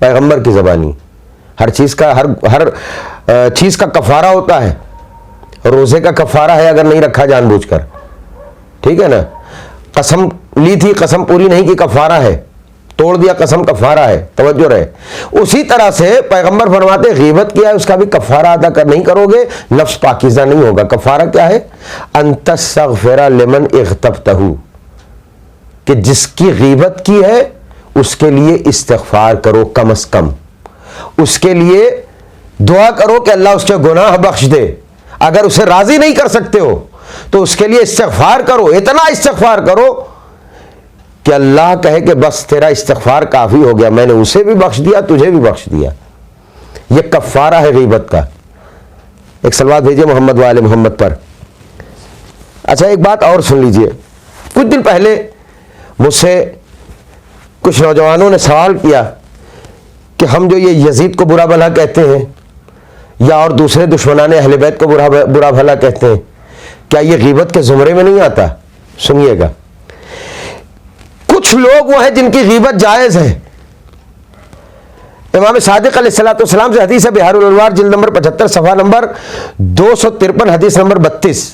پیغمبر کی زبانی. ہر چیز کا کفارہ ہوتا ہے. روزے کا کفارہ ہے اگر نہیں رکھا جان بوجھ کر, ٹھیک ہے نا. قسم لی تھی, قسم پوری نہیں کی, کفارہ ہے. توڑ دیا قسم, کفارہ ہے. توجہ رہے. اسی طرح سے پیغمبر فرماتے غیبت کیا ہے اس کا بھی کفارہ ادا نہیں کرو گے, نفس پاکیزہ نہیں ہوگا. کفارہ کیا ہے؟ ان تستغفر لمن اغتبتہ, کہ جس کی غیبت کی ہے اس کے لیے استغفار کرو, کم از کم اس کے لیے دعا کرو کہ اللہ اس کے گناہ بخش دے. اگر اسے راضی نہیں کر سکتے ہو تو اس کے لیے استغفار کرو, اتنا استغفار کرو کہ اللہ کہے کہ بس تیرا استغفار کافی ہو گیا, میں نے اسے بھی بخش دیا, تجھے بھی بخش دیا. یہ کفارہ ہے غیبت کا. ایک صلوات بھیجئے محمد و آل محمد پر. اچھا ایک بات اور سن لیجئے. کچھ دن پہلے مجھ سے کچھ نوجوانوں نے سوال کیا کہ ہم جو یہ یزید کو برا بھلا کہتے ہیں یا اور دوسرے دشمنان اہل بیت کو برا بھلا کہتے ہیں, کیا یہ غیبت کے زمرے میں نہیں آتا؟ سنیے گا. کچھ لوگ وہ ہیں جن کی غیبت جائز ہے. امام صادق علیہ الصلوۃ والسلام سے حدیث ہے, بہار الانوار جلد نمبر 75 صفحہ نمبر 253 حدیث نمبر 32.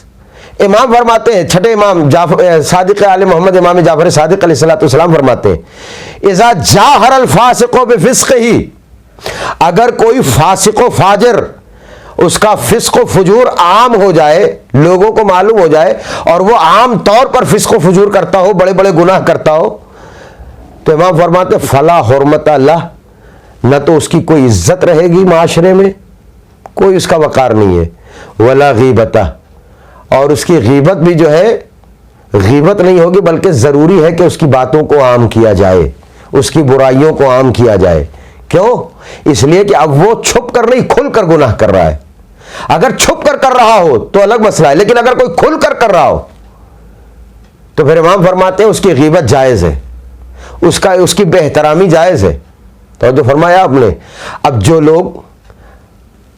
امام فرماتے ہیں, چھٹے امام صادق آل محمد امام جعفر صادق علیہ الصلوۃ والسلام فرماتے ہیں اذا جاہر الفاسق بفسقہ, اگر کوئی فاسق و فاجر اس کا فسق و فجور عام ہو جائے, لوگوں کو معلوم ہو جائے اور وہ عام طور پر فسق و فجور کرتا ہو, بڑے بڑے گناہ کرتا ہو, تو امام فرماتے فلا حرمت اللہ, نہ تو اس کی کوئی عزت رہے گی معاشرے میں, کوئی اس کا وقار نہیں ہے. ولا غیبتہ, اور اس کی غیبت بھی جو ہے غیبت نہیں ہوگی, بلکہ ضروری ہے کہ اس کی باتوں کو عام کیا جائے, اس کی برائیوں کو عام کیا جائے. کیوں؟ اس لیے کہ اب وہ چھپ کر نہیں کھل کر گناہ کر رہا ہے. اگر چھپ کر رہا ہو تو الگ مسئلہ ہے, لیکن اگر کوئی کھل کر رہا ہو تو پھر امام فرماتے ہیں اس کی غیبت جائز ہے, اس کی بے احترامی جائز ہے. تو جو فرمایا آپ نے, اب جو لوگ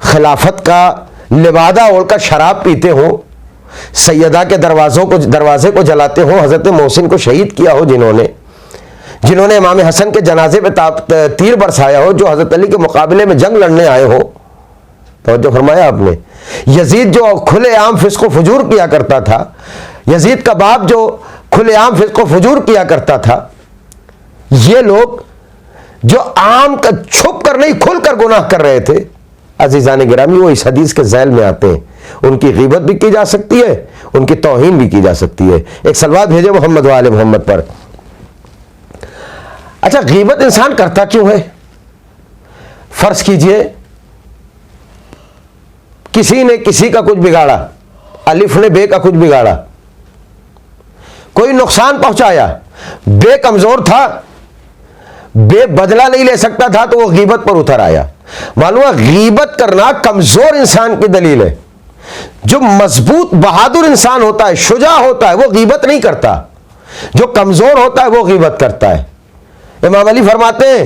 خلافت کا لبادہ اوڑھ کر شراب پیتے ہوں, سیدہ کے دروازے کو جلاتے ہوں, حضرت محسن کو شہید کیا ہو, جنہوں نے امام حسن کے جنازے پہ تیر برسایا ہو, جو حضرت علی کے مقابلے میں جنگ لڑنے آئے ہو. توجہ فرمایا آپ نے. یزید جو کھلے عام فسق و فجور کیا کرتا تھا, یزید کا باپ جو کھلے عام فسق و فجور کیا کرتا تھا, یہ لوگ جو عام کا چھپ کر نہیں کھل کر گناہ کر رہے تھے, عزیزان گرامی وہ اس حدیث کے ذیل میں آتے ہیں. ان کی غیبت بھی کی جا سکتی ہے, ان کی توہین بھی کی جا سکتی ہے. ایک صلوات بھیجے محمد و آل محمد پر. اچھا غیبت انسان کرتا کیوں ہے؟ فرض کیجئے کسی نے کسی کا کچھ بگاڑا, الف نے بے کا کچھ بگاڑا, کوئی نقصان پہنچایا, بے کمزور تھا, بے بدلہ نہیں لے سکتا تھا, تو وہ غیبت پر اتر آیا. معلوم ہے غیبت کرنا کمزور انسان کی دلیل ہے. جو مضبوط بہادر انسان ہوتا ہے, شجاع ہوتا ہے, وہ غیبت نہیں کرتا. جو کمزور ہوتا ہے وہ غیبت کرتا ہے. امام علی فرماتے ہیں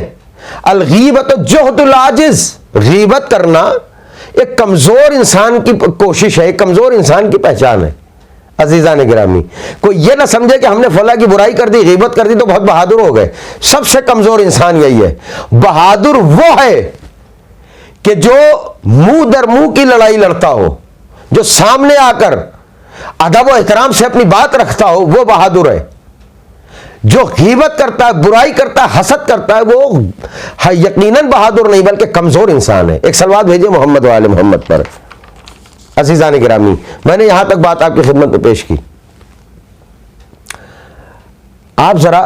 الغیبت جہد العاجز, غیبت کرنا ایک کمزور انسان کی کوشش ہے, ایک کمزور انسان کی پہچان ہے. عزیزان گرامی, کوئی یہ نہ سمجھے کہ ہم نے فلاں کی برائی کر دی, غیبت کر دی تو بہت بہادر ہو گئے. سب سے کمزور انسان یہی ہے. بہادر وہ ہے کہ جو منہ در منہ کی لڑائی لڑتا ہو, جو سامنے آ کر ادب و احترام سے اپنی بات رکھتا ہو, وہ بہادر ہے. جو غیبت کرتا ہے, برائی کرتا ہے, حسد کرتا ہے, وہ یقیناً بہادر نہیں بلکہ کمزور انسان ہے. ایک صلوات بھیجے محمد و آل محمد پر. عزیزان گرامی, میں نے یہاں تک بات آپ کی خدمت میں پیش کی. آپ ذرا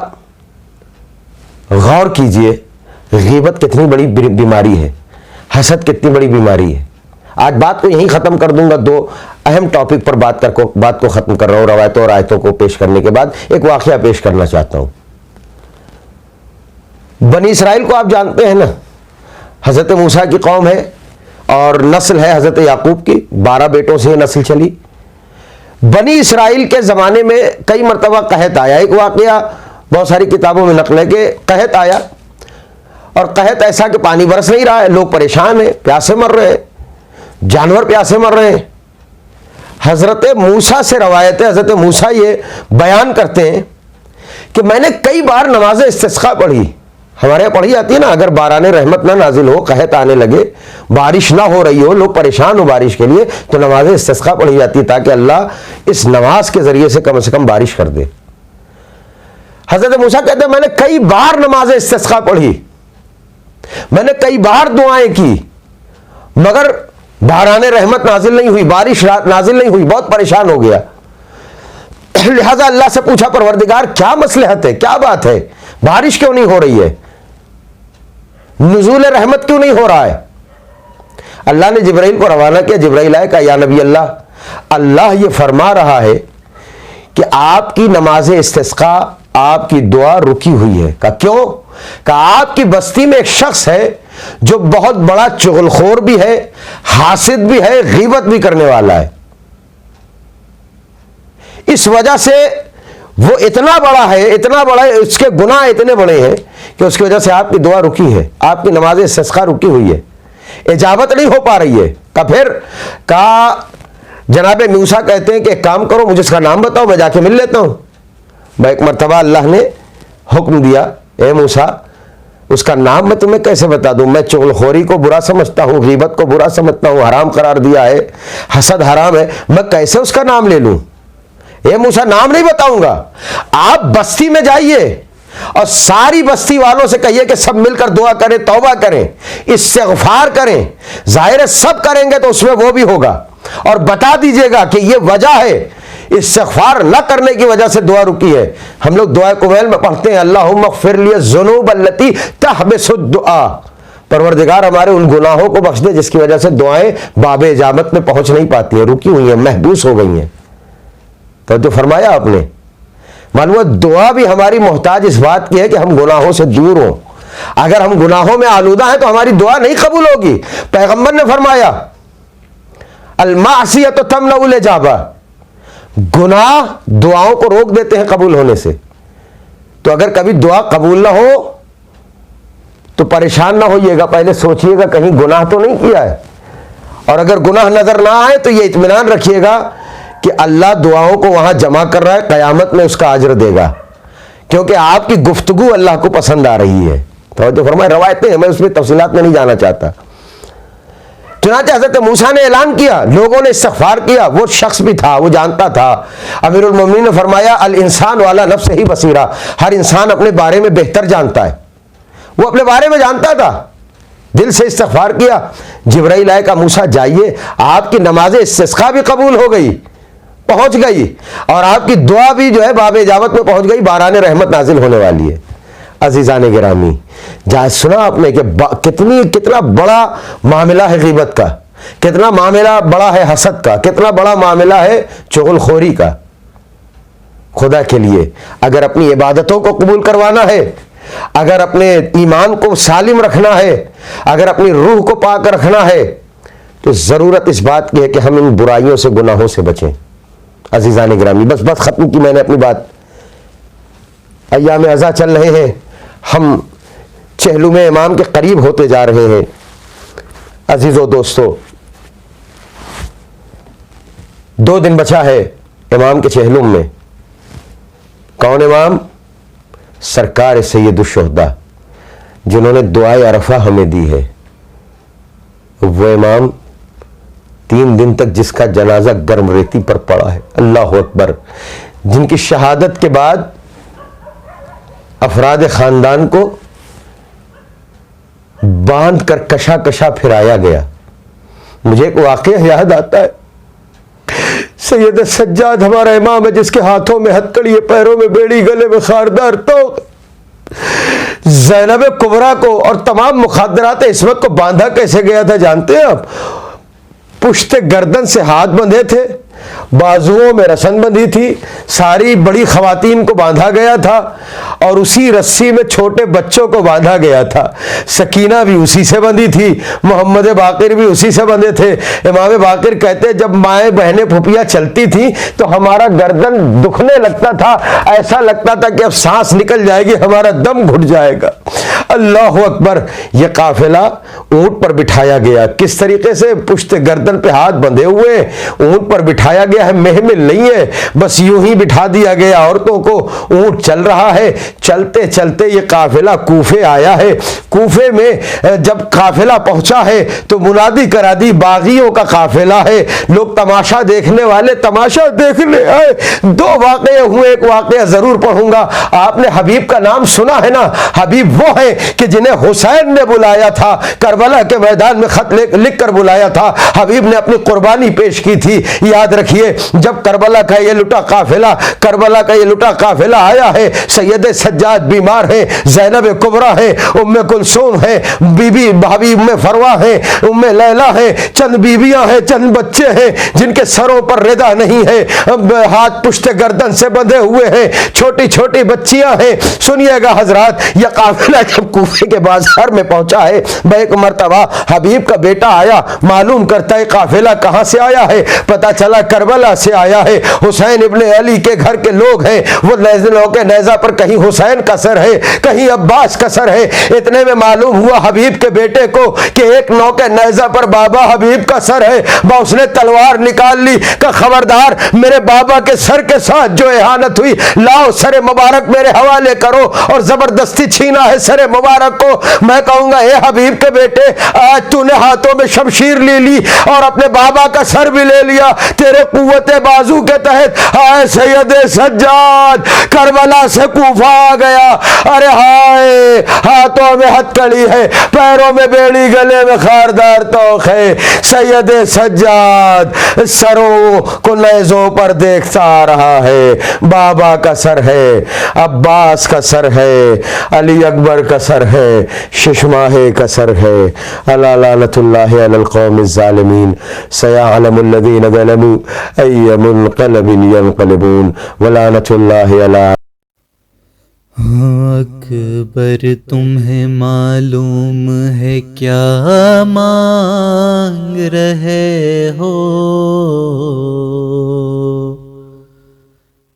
غور کیجئے, غیبت کتنی بڑی بیماری ہے, حسد کتنی بڑی بیماری ہے. آج بات کو یہیں ختم کر دوں گا. دو اہم ٹاپک پر بات کو ختم کر رہا ہوں. روایتوں اور آیتوں کو پیش کرنے کے بعد ایک واقعہ پیش کرنا چاہتا ہوں. بنی اسرائیل کو آپ جانتے ہیں نا, حضرت موسیٰ کی قوم ہے اور نسل ہے حضرت یعقوب کی, 12 بیٹوں سے یہ نسل چلی. بنی اسرائیل کے زمانے میں کئی مرتبہ قحط آیا. ایک واقعہ بہت ساری کتابوں میں نقل ہے کہ قحط آیا, اور قحط ایسا کہ پانی برس نہیں رہا ہے, لوگ پریشان ہیں, پیاسے مر رہے ہیں, جانور پیاسے مر رہے ہیں. حضرت موسیٰ سے روایت ہے, حضرت موسیٰ یہ بیان کرتے ہیں کہ میں نے کئی بار نماز استسقاء پڑھی, ہمارے یہاں پڑھی جاتی ہے نا، اگر باران رحمت نہ نازل ہو، قحط آنے لگے، بارش نہ ہو رہی ہو، لوگ پریشان ہو بارش کے لیے، تو نماز استسقاء پڑھی جاتی ہے تاکہ اللہ اس نماز کے ذریعے سے کم بارش کر دے۔ حضرت موسیٰ کہتے ہیں میں نے کئی بار نماز استسقاء پڑھی، میں نے کئی بار دعائیں کی، مگر باران رحمت نازل نہیں ہوئی، بارش نازل نہیں ہوئی، بہت پریشان ہو گیا۔ لہذا اللہ سے پوچھا پروردگار کیا مصلحت ہے، کیا بات ہے، بارش کیوں نہیں ہو رہی ہے، نزول رحمت کیوں نہیں ہو رہا ہے؟ اللہ نے جبرائیل کو روانہ کیا، جبرائیل آئے، کہا یا نبی اللہ، اللہ یہ فرما رہا ہے کہ آپ کی نماز استسقاء، آپ کی دعا رکی ہوئی ہے۔ کہا کیوں؟ کہا آپ کی بستی میں ایک شخص ہے جو بہت بڑا چغل خور بھی ہے، حاسد بھی ہے، غیبت بھی کرنے والا ہے، اس وجہ سے وہ اتنا بڑا ہے، اس کے گناہ اتنے بڑے ہیں کہ اس کی وجہ سے آپ کی دعا رکی ہے، آپ کی نماز استسقاء رکی ہوئی ہے، اجابت نہیں ہو پا رہی ہے۔ کہا جناب موسیٰ کہتے ہیں کہ ایک کام کرو، مجھے اس کا نام بتاؤ، میں جا کے مل لیتا ہوں۔ ایک مرتبہ اللہ نے حکم دیا، اے موسیٰ اس کا نام میں تمہیں کیسے بتا دوں، میں چغل خوری کو برا سمجھتا ہوں، غیبت کو برا سمجھتا ہوں، حرام قرار دیا ہے، حسد حرام ہے، میں کیسے اس کا نام لے لوں؟ اے موسیٰ نام نہیں بتاؤں گا، آپ بستی میں جائیے اور ساری بستی والوں سے کہیے کہ سب مل کر دعا کریں، توبہ کریں، استغفار کریں، ظاہر ہے سب کریں گے تو اس میں وہ بھی ہوگا، اور بتا دیجئے گا کہ یہ وجہ ہے، استغفار نہ کرنے کی وجہ سے دعا رکی ہے۔ ہم لوگ دعائے کمیل میں پڑھتے ہیں اللہم اغفر لی الذنوب التی تحبس الدعاء، پروردگار ہمارے ان گناہوں کو بخش دے جس کی وجہ سے دعائیں باب اجابت میں پہنچ نہیں پاتی ہیں، رکی ہوئی ہیں، محبوس ہو گئی ہیں۔ تو جو فرمایا آپ نے، معلوم ہے دعا بھی ہماری محتاج اس بات کی ہے کہ ہم گناہوں سے دور ہوں۔ اگر ہم گناہوں میں آلودہ ہیں تو ہماری دعا نہیں قبول ہوگی۔ پیغمبر نے فرمایا المعصیۃ تمنع الاجابہ، گناہ دعاؤں کو روک دیتے ہیں قبول ہونے سے۔ تو اگر کبھی دعا قبول نہ ہو تو پریشان نہ ہوئیے گا، پہلے سوچئے گا کہیں گناہ تو نہیں کیا ہے، اور اگر گناہ نظر نہ آئے تو یہ اطمینان رکھیے گا کہ اللہ دعاؤں کو وہاں جمع کر رہا ہے، قیامت میں اس کا اجر دے گا، کیونکہ آپ کی گفتگو اللہ کو پسند آ رہی ہے۔ تو فرمائے روایتیں ہیں، میں اس میں تفصیلات میں نہیں جانا چاہتا۔ چنانچہ حضرت موسیٰ نے اعلان کیا، لوگوں نے استغفار کیا، وہ شخص بھی تھا، وہ جانتا تھا۔ امیر المومنین نے فرمایا الانسان والا نفس ہی بصیرہ، ہر انسان اپنے بارے میں بہتر جانتا ہے، وہ اپنے بارے میں جانتا تھا، دل سے استغفار کیا۔ جبرائیل آئے، کہا موسیٰ جائیے، آپ کی نماز استسقاء بھی قبول ہو گئی، پہنچ گئی، اور آپ کی دعا بھی جو ہے باب اجابت میں پہنچ گئی، باران رحمت نازل ہونے والی ہے۔ عزیزان گرامی، جہاں سنا آپ نے کہ کتنا بڑا معاملہ ہے غیبت کا، کتنا معاملہ بڑا ہے حسد کا، کتنا بڑا معاملہ ہے چغل خوری کا۔ خدا کے لیے اگر اپنی عبادتوں کو قبول کروانا ہے، اگر اپنے ایمان کو سالم رکھنا ہے، اگر اپنی روح کو پاک رکھنا ہے، تو ضرورت اس بات کی ہے کہ ہم ان برائیوں سے، گناہوں سے بچیں۔ عزیزان گرامی، بس ختم کی میں نے اپنی بات۔ ایام عزا چل رہے ہیں، ہم چہلم امام کے قریب ہوتے جا رہے ہیں۔ عزیزو دوستو، 2 دن بچا ہے امام کے چہلم میں۔ کون امام؟ سرکار سید الشہداء، جنہوں نے دعائے عرفہ ہمیں دی ہے۔ وہ امام 3 دن تک جس کا جنازہ گرم ریتی پر پڑا ہے، اللہ اکبر، جن کی شہادت کے بعد افراد خاندان کو باندھ کر کشا کشا پھرایا گیا۔ مجھے ایک واقعہ یاد آتا ہے، سید سجاد ہمارا امام ہے، جس کے ہاتھوں میں ہتکڑی ہے، پیروں میں بیڑی، گلے میں خاردار توق، زینب کبریٰ کو اور تمام مخدرات عصمت کو باندھا کیسے گیا تھا جانتے ہیں آپ؟ پشت گردن سے ہاتھ بندھے تھے، بازوؤں میں رسن بندھی تھی، ساری بڑی خواتین کو باندھا گیا تھا، اور اسی رسی میں چھوٹے بچوں کو باندھا گیا تھا۔ سکینہ بھی اسی سے بندھی تھی، محمد باقر بھی اسی سے بندھے تھے۔ امام باقر کہتے جب مائیں بہنیں پھوپھیاں چلتی تھیں تو ہمارا گردن دکھنے لگتا تھا، ایسا لگتا تھا کہ اب سانس نکل جائے گی، ہمارا دم گھٹ جائے گا۔ اللہ اکبر، یہ قافلہ اونٹ پر بٹھایا گیا، کس طریقے سے؟ پشت گردن پہ ہاتھ بندھے ہوئے، اونٹ پر بٹھا بٹھایا گیا ہے محمل نہیں ہے، بس یوں ہی بٹھا دیا گیا عورتوں کو، اونٹ چل رہا ہے۔ چلتے چلتے یہ قافلہ کوفے آیا ہے۔ کوفے میں جب قافلہ پہنچا ہے تو منادی کرا دی باغیوں کا قافلہ ہے، لوگ تماشا دیکھنے والے تماشا دیکھنے آئے۔ دو واقعے ہوئے، ایک واقعہ ضرور پڑھوں گا۔ آپ نے حبیب کا نام سنا ہے نا؟ حبیب وہ ہے کہ جنہیں حسین نے بلایا تھا، کربلا کے میدان میں خط لکھ کر بلایا تھا، حبیب نے اپنی قربانی پیش کی تھی۔ یاد رکھیے جب کربلا کا یہ لٹا قافلہ آیا ہے، سید سجاد بیمار ہیں، زینب کبریٰ ہیں، ام کلثوم ہیں، بی بی بھابی ام فروا ہیں، ام لیلا ہیں، چند بیویاں ہیں، چند بچے ہیں جن کے سروں پر ردا نہیں ہے، ہاتھ پشت گردن سے بندھے ہوئے ہیں، چھوٹی چھوٹی بچیاں ہیں۔ سنیے گا حضرات، یہ قافلہ جب کوفے کے بازار میں پہنچا ہے، ایک مرتبہ حبیب کا بیٹا آیا، معلوم کرتا ہے قافلہ کہاں سے آیا ہے، پتہ چلا کربلا سے آیا ہے، حسین ابن علی کے گھر کے لوگ ہیں، وہ نیزوں کے نیزہ پر کہیں حسین کا سر ہے، کہیں عباس کا سر ہے۔ اتنے میں معلوم ہوا حبیب کے بیٹے کو کہ ایک نو کے نیزہ پر بابا حبیب کا سر ہے، اس نے تلوار نکال لی کہ خبردار میرے بابا کے سر کے ساتھ جو اہانت ہوئی، لاؤ سر مبارک میرے حوالے کرو، اور زبردستی چھینا ہے سر مبارک کو۔ میں کہوں گا اے حبیب کے بیٹے، آج تو نے ہاتھوں میں شمشیر لے لی اور اپنے بابا کا سر بھی لے لیا، تیرے قوت بازو کے تحت آئے سید سجاد کربلا سے کوفہ آ گیا۔ ارے ہائے، ہاتھوں میں ہتکڑی ہے، پیروں میں بیڑی، گلے میں خاردار توق ہے، سید سجاد سروں کو نیزوں پر دیکھتا آ رہا ہے۔ بابا کا سر ہے، عباس کا سر ہے، علی اکبر کا سر ہے، ششماہے کا سر ہے۔ الا لعنت اللہ علی القوم الظالمین، سیعلم الذین ظلموا ای منقلب ینقلبون، ولعنت اللہ علی۔ اکبر تمہیں معلوم ہے کیا مانگ رہے ہو،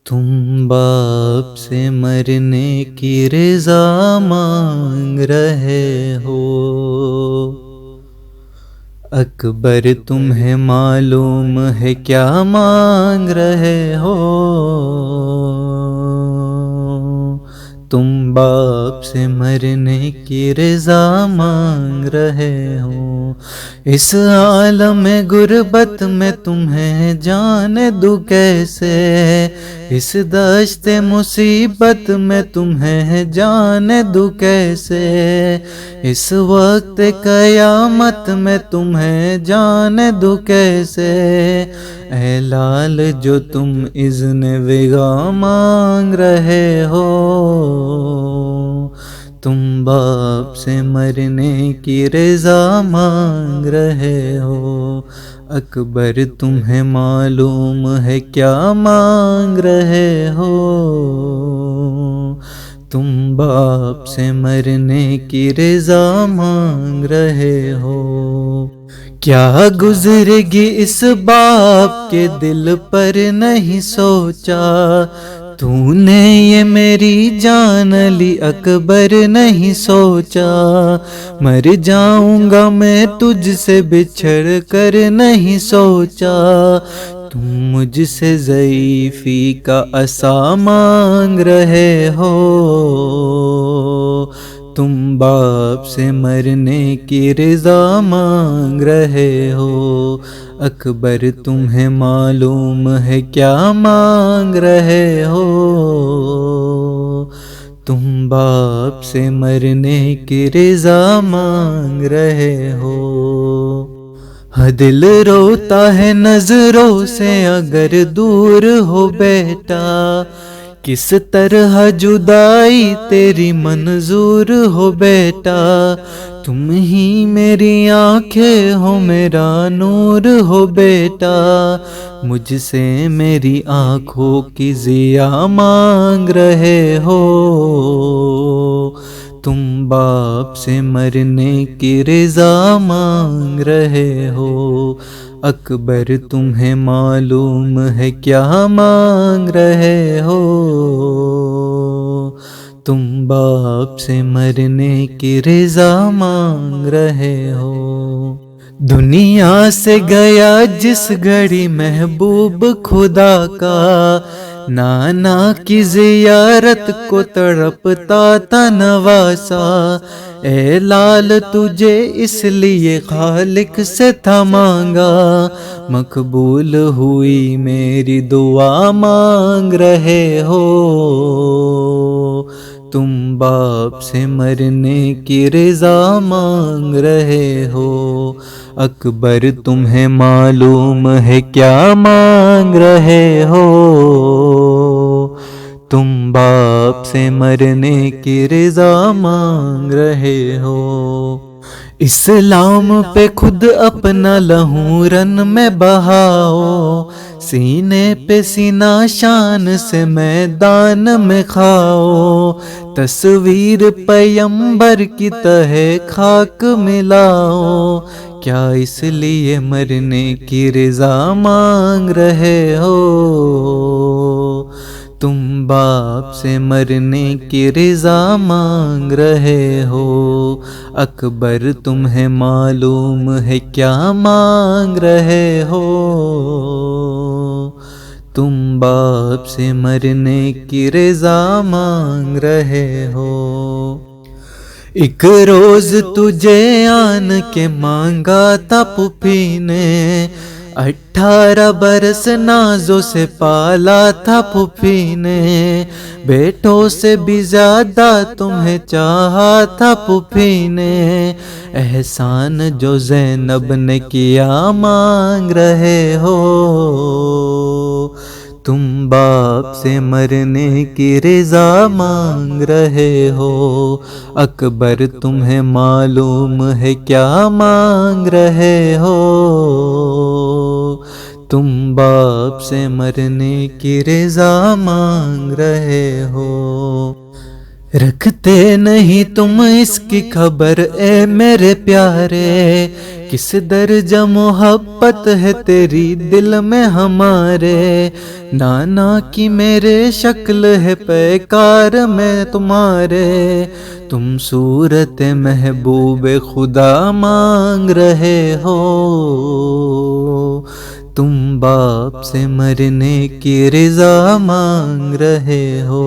تم باپ سے مرنے کی رضا مانگ رہے ہو۔ اکبر تمہیں معلوم ہے کیا مانگ رہے ہو، تم باپ سے مرنے کی رضا مانگ رہے ہو۔ اس عالم غربت میں تمہیں جانے دوں کیسے، اس دشت مصیبت میں تمہیں جانے دوں کیسے، اس وقت قیامت میں تمہیں جانے دوں کیسے۔ اے لال جو تم اذن وغا مانگ رہے ہو، تم باپ سے مرنے کی رضا مانگ رہے ہو۔ اکبر تمہیں معلوم ہے کیا مانگ رہے ہو، تم باپ سے مرنے کی رضا مانگ رہے ہو۔ کیا گزرے گی اس باپ کے دل پر نہیں سوچا، تو نے یہ میری جان لی اکبر نہیں سوچا، مر جاؤں گا میں تجھ سے بچھڑ کر نہیں سوچا، تم مجھ سے ضعیفی کا عصا مانگ رہے ہو، تم باپ سے مرنے کی رضا مانگ رہے ہو۔ اکبر تمہیں معلوم ہے کیا مانگ رہے ہو، تم باپ سے مرنے کی رضا مانگ رہے ہو۔ دل روتا ہے نظروں سے اگر دور ہو بیٹا، کس طرح جدائی تیری منظور ہو بیٹا، تم ہی میری آنکھیں ہو میرا نور ہو بیٹا، مجھ سے میری آنکھوں کی ضیا مانگ رہے ہو، تم باپ سے مرنے کی رضا مانگ رہے ہو۔ اکبر تمہیں معلوم ہے کیا مانگ رہے ہو، تم باپ سے مرنے کی رضا مانگ رہے ہو۔ دنیا سے گیا جس گھڑی محبوب خدا کا، نانا کی زیارت کو تڑپتا تھا نواسا، اے لال تجھے اس لیے خالق سے تھا مانگا، مقبول ہوئی میری دعا مانگ رہے ہو، تم باپ سے مرنے کی رضا مانگ رہے ہو، اکبر تمہیں معلوم ہے کیا مانگ رہے ہو، تم باپ سے مرنے کی رضا مانگ رہے ہو، اسلام پہ خود اپنا لہو رن میں بہاؤ، سینے پہ سینہ شان سے میدان میں کھاؤ، تصویر پیمبر کی تہے خاک ملاؤ، کیا اس لیے مرنے کی رضا مانگ رہے ہو، تم باپ سے مرنے کی رضا مانگ رہے ہو، اکبر تمہیں معلوم ہے کیا مانگ رہے ہو، تم باپ سے مرنے کی رضا مانگ رہے ہو، ایک روز تجھے آن کے مانگا تھا پھوپھی نے، 18 برس نازوں سے پالا تھا پھوپھی نے، بیٹوں سے بھی زیادہ تمہیں چاہا تھا پھوپھی نے، احسان جو زینب نے کیا مانگ رہے ہو، تم باپ سے مرنے کی رضا مانگ رہے ہو، اکبر تمہیں معلوم ہے کیا مانگ رہے ہو، تم باپ سے مرنے کی رضا مانگ رہے ہو، رکھتے نہیں تم اس کی خبر اے میرے پیارے، کس درجہ محبت ہے تیری دل میں ہمارے، نانا کی میرے شکل ہے پیکار میں تمہارے، تم صورت محبوب خدا مانگ رہے ہو، تم باپ سے مرنے کی رضا مانگ رہے ہو،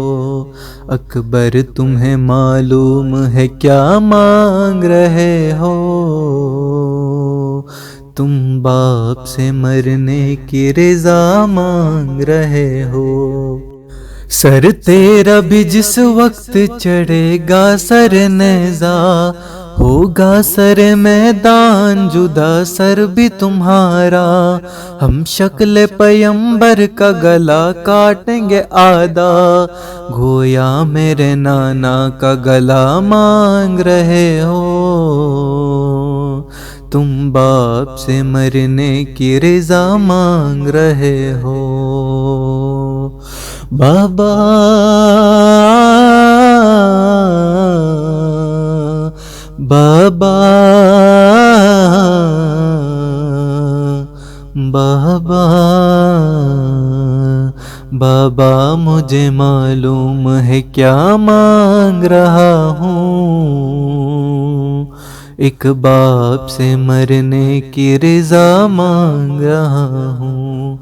اکبر تمہیں معلوم ہے کیا مانگ رہے ہو، تم باپ سے مرنے کی رضا مانگ رہے ہو، سر تیرا بھی جس وقت چڑھے گا سر نیزہ، ہوگا سر میدان جدا سر بھی تمہارا، ہم شکل پیمبر کا گلا کاٹیں گے آدھا، گویا میرے نانا کا گلا مانگ رہے ہو، تم باپ سے مرنے کی رضا مانگ رہے ہو، بابا بابا بابا بابا مجھے معلوم ہے کیا مانگ رہا ہوں، ایک باپ سے مرنے کی رضا مانگ رہا ہوں،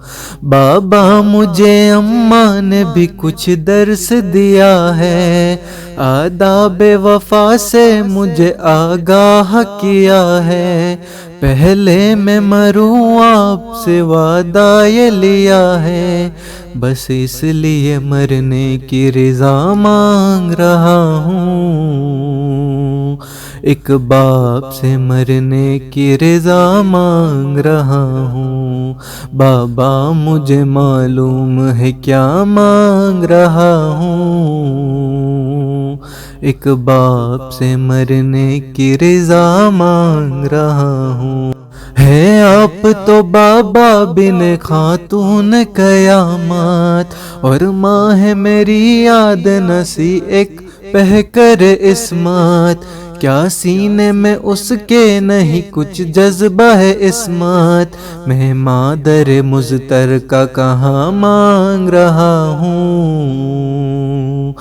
بابا مجھے اماں نے بھی کچھ درس دیا ہے، آداب وفا سے مجھے آگاہ کیا ہے، پہلے میں مروں آپ سے وعدہ یہ لیا ہے، بس اس لیے مرنے کی رضا مانگ رہا ہوں، ایک باپ سے مرنے کی رضا مانگ رہا ہوں، بابا مجھے معلوم ہے کیا مانگ رہا ہوں، ایک باپ سے مرنے کی رضا مانگ رہا ہوں، ہے آپ تو بابا بن خاتون قیامت، اور ماں ہے میری یاد نسی ایک پہکر عصمت، کیا سینے میں اس کے نہیں کچھ جذبہ ہے عصمت، میں مادر مضطر کا کہاں مانگ رہا ہوں،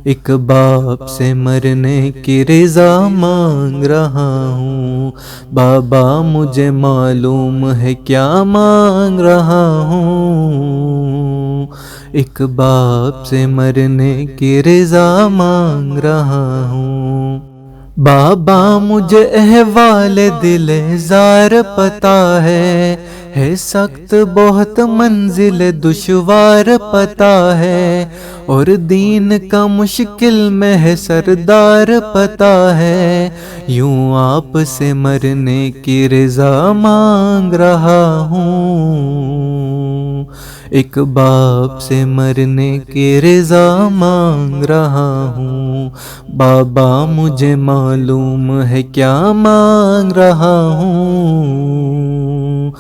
ایک باپ سے مرنے کی رضا مانگ رہا ہوں، بابا مجھے معلوم ہے کیا مانگ رہا ہوں، ایک باپ سے مرنے کی رضا مانگ رہا ہوں۔ بابا مجھے احوال دل زار پتہ ہے سخت بہت منزل دشوار پتہ ہے، اور دین کا مشکل میں ہے سردار پتہ ہے، یوں آپ سے مرنے کی رضا مانگ رہا ہوں، ایک باپ سے مرنے کی رضا مانگ رہا ہوں، بابا مجھے معلوم ہے کیا مانگ رہا ہوں،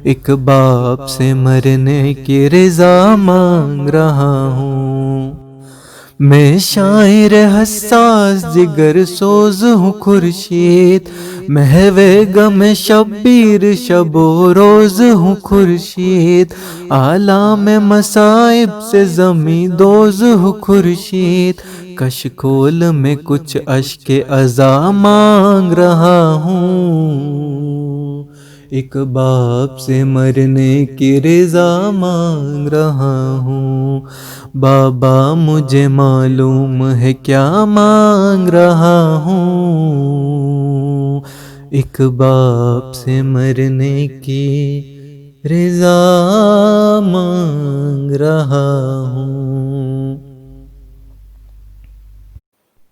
ایک باپ سے مرنے کی رضا مانگ رہا ہوں۔ میں شاعر حساس جگر سوز ہوں خورشید، محو غم شبیر شب و روز ہوں خورشید، عالم مصائب سے زمیں دوز ہوں خورشید، کشکول میں کچھ اشک عزا مانگ رہا ہوں، ایک باپ سے مرنے کی رضا مانگ رہا ہوں، بابا مجھے معلوم ہے کیا مانگ رہا ہوں، ایک باپ سے مرنے کی رضا مانگ رہا ہوں۔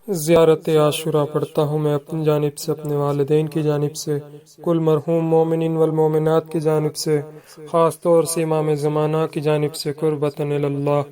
زیارت عاشورہ پڑھتا ہوں میں اپنی جانب سے، اپنے والدین کی جانب سے، کل مرحوم مومنین والمومنات کی جانب سے، خاص طور سے امام زمانہ کی جانب سے، قربتاً اللہ۔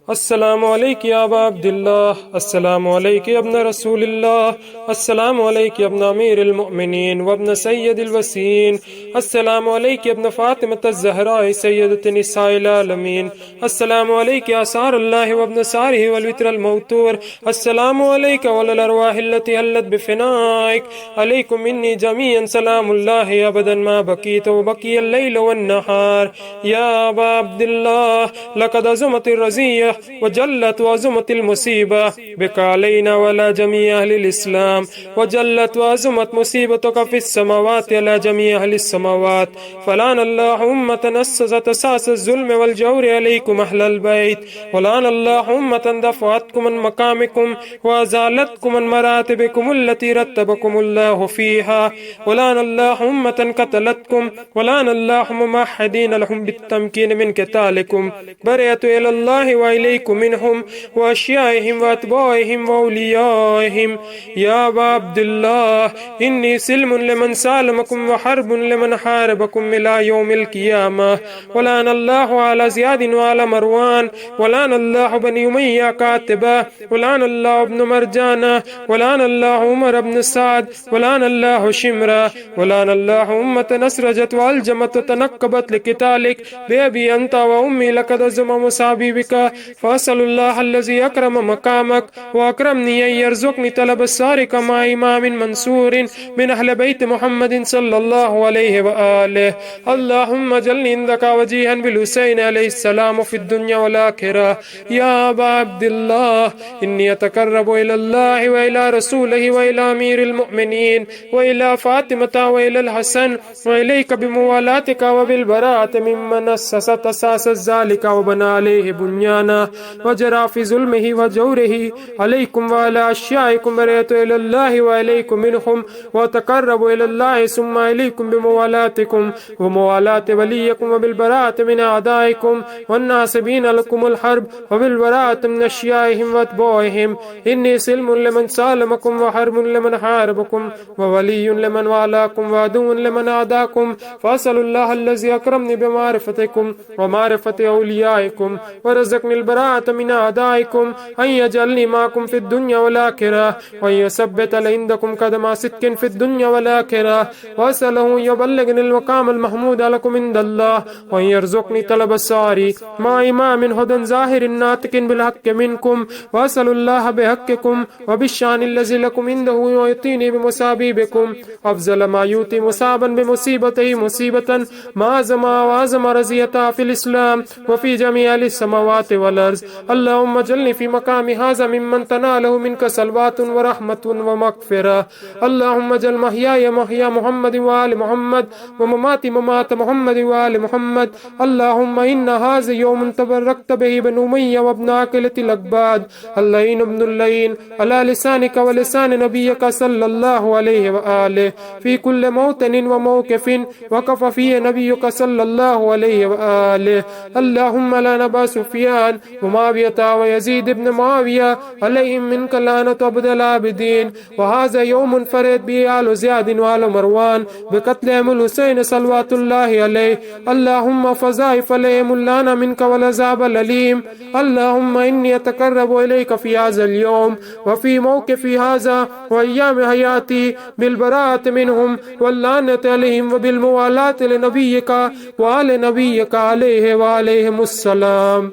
السلام علیک یا ابا عبداللہ، السلام علیک یا ابن رسول اللہ، السلام علیک یا ابن امیر المؤمنین وابن سید الوسین، السلام علیک یا ابن فاطمة الزہراء سیدۃ نساء العالمین، السلام علیک یا آثار اللہ وابن سارہ والوتر الموتور، السلام علیک وعلی الارواح التي حلت بفنائک، علیکم منی جمیعا سلام اللہ ابدا ما بقیت وبقی اللیل والنہار، یا ابا عبداللہ لقد عظمت الرزیہ وجلت وعظمت المصیبہ بک علینا وعلی جمیع اہل الاسلام، وجلت وعظمت مصیبتک فی السماوات علی جمیع اہل السماوات، فلعن اللہ امتا اسست اساس الظلم والجور علیکم اہل البیت، ولعن اللہ امتا دفعتکم من مقامکم وازالتکم من مراتبکم التي رتبکم اللہ فیہا، ولعن اللہ امتا قتلتکم، ولعن اللہ ممحدین لهم بالتمکین من قتالکم، برئت الی اللہ وإلیکم منہم واشیائہم واتباعہم واولیائہم، یا ابا عبداللہ انی سلم لمن سالمکم وحرب لمن حاربکم الى یوم القیامہ، ولعن اللہ علی زیاد وعلی مروان، ولعن اللہ بنی امیہ کاتبہ، ولعن اللہ ابن مرجانہ، ولعن اللہ عمر ابن سعد، ولعن اللہ شمرہ، ولعن اللہ امت نسرجت والجمت وتنقبت لقتالک بأبی انت وأمی لقد عظم مصابی بک، فأسأل اللہ الذی اکرم مقامک واکرمنی ان یرزقنی طلب السارق مع امام منصور من اہل بیت محمد صلی اللہ علیہ وآلہ، اللہم اجعلنی عندک وجیہا بالحسین علیہ السلام فی الدنیا والآخرہ، یا ابا عبداللہ انی اتقرب الی اللہ وإلی رسولہ وإلی امیر المؤمنین وإلی فاطمة وإلی الحسن وإلیک بموالاتک وبالبراءة ممن اسست اساس ذلك وبنى عليه بنيانا وجرى في ظلمه وجوره عليكم وعلى أشيائكم، برئت إلى الله وإليكم منهم وتقرب إلى الله ثم إليكم بموالاتكم وموالاة وليكم وبالبراءة من أعدائكم والناصبين لكم الحرب وبالبراءة من أشيائهم وأتباعهم، إني سلم لمن سالمكم وحرب لمن حاربكم وولي لمن والاكم وعدو لمن أعداكم، فأسأل الله الذي أكرمني بمعرفتكم ومعرفة أوليائكم ورزقني البراءة من أعدائكم أن يجعلني معكم في الدنيا والآخرة وأن يثبت عندكم قدم صدق في الدنيا والآخرة، وأسأله أن يبلغني المقام المحمود لكم عند الله وأن يرزقني طلب الساري مع إمام هدى ظاهر ناطق بالحق منكم، وأسأل الله بحقكم وبالشان الذي لكم عنده ويعطيني بمصابيبكم أفضل ما يؤتي مصابا بمصيبته مصيبة ما عظم وعظم رزيتها في الإسلام وفي جميع السماوات والأرض والأرض اللهم اجعلني في مقام هذا ممن تناله منك صلوات ورحمة ومغفرة اللهم اجعل محياي محيا محمد وآل محمد ومماتي ممات محمد وآل محمد اللهم إن هذا يوم تبركت به بن أمية وابن عقلة الأكباد اللين ابن اللين على لسانك ولسان نبيك صلى الله عليه وآله في كل موطن وموقف وقف فيه نبيك صلى الله عليه وآله اللهم لا نبا سفيان ومعاوية ويزيد بن معاوية عليهم منك لعنة عبد العابدين وهذا يوم فرد به آل زياد وآل مروان بقتلهم الحسين صلوات الله عليه اللهم فضائف عليهم اللعنة منك والعذاب الأليم اللهم إني أتقرب إليك في هذا اليوم وفي موقفي هذا وأيام حياتي بالبراءة منهم واللعنة عليهم وبالموالاة لنبيك وآل نبيك عليه وعليهم السلام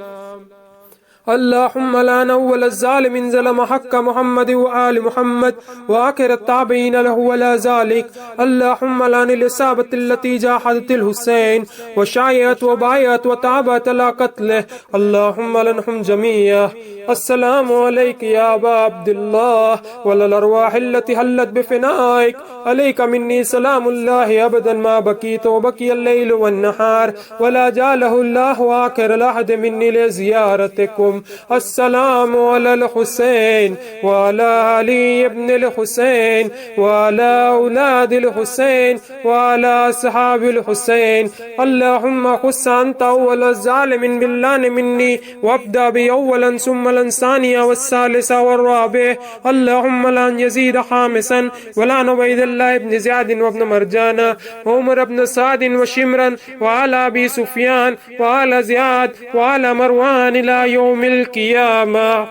اللهم لعن أول الظالم ظلم حق محمد وآل محمد وآخر التابعين له ولا ذلك اللهم لعن الإصابة التي جاحدت الحسين وشايعت وبايعت وتعبت على قتله اللهم لعنهم جميعا السلام عليك يا أبا عبد الله وللأرواح التي حلت بفنائك عليك مني سلام الله أبدا ما بكيت وبكي الليل والنهار ولا جعله الله آخر العهد مني لزيارتكم السلام على الحسين وعلى علي ابن الحسين وعلى أولاد الحسين وعلى أصحاب الحسين اللهم خص أنت أول الظالم باللعن مني وابدأ بي أولا ثم الثانية والثالثة والرابع اللهم لعن يزيد خامسا ولعن عبيد الله بن زياد وابن مرجان وعمر بن سعد وشمرا وعلى أبي سفيان وعلى زياد وعلى مروان إلى يوم القيامة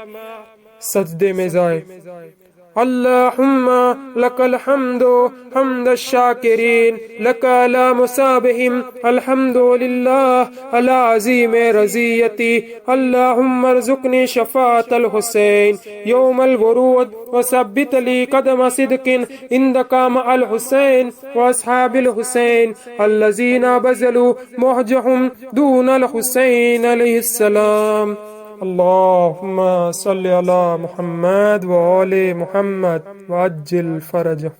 سجدے میں جائے اللهم لك الحمد حمد الشاكرين لك على مسابهم الحمد لله على عظيم رزيتي اللهم ارزقني شفاعة الحسين يوم الورود وثبت لي قدم صدق عندك مع الحسين وأصحاب الحسين الذين بذلوا مهجهم دون الحسين عليه السلام اللهم صل على محمد وآل محمد وعجل فرجه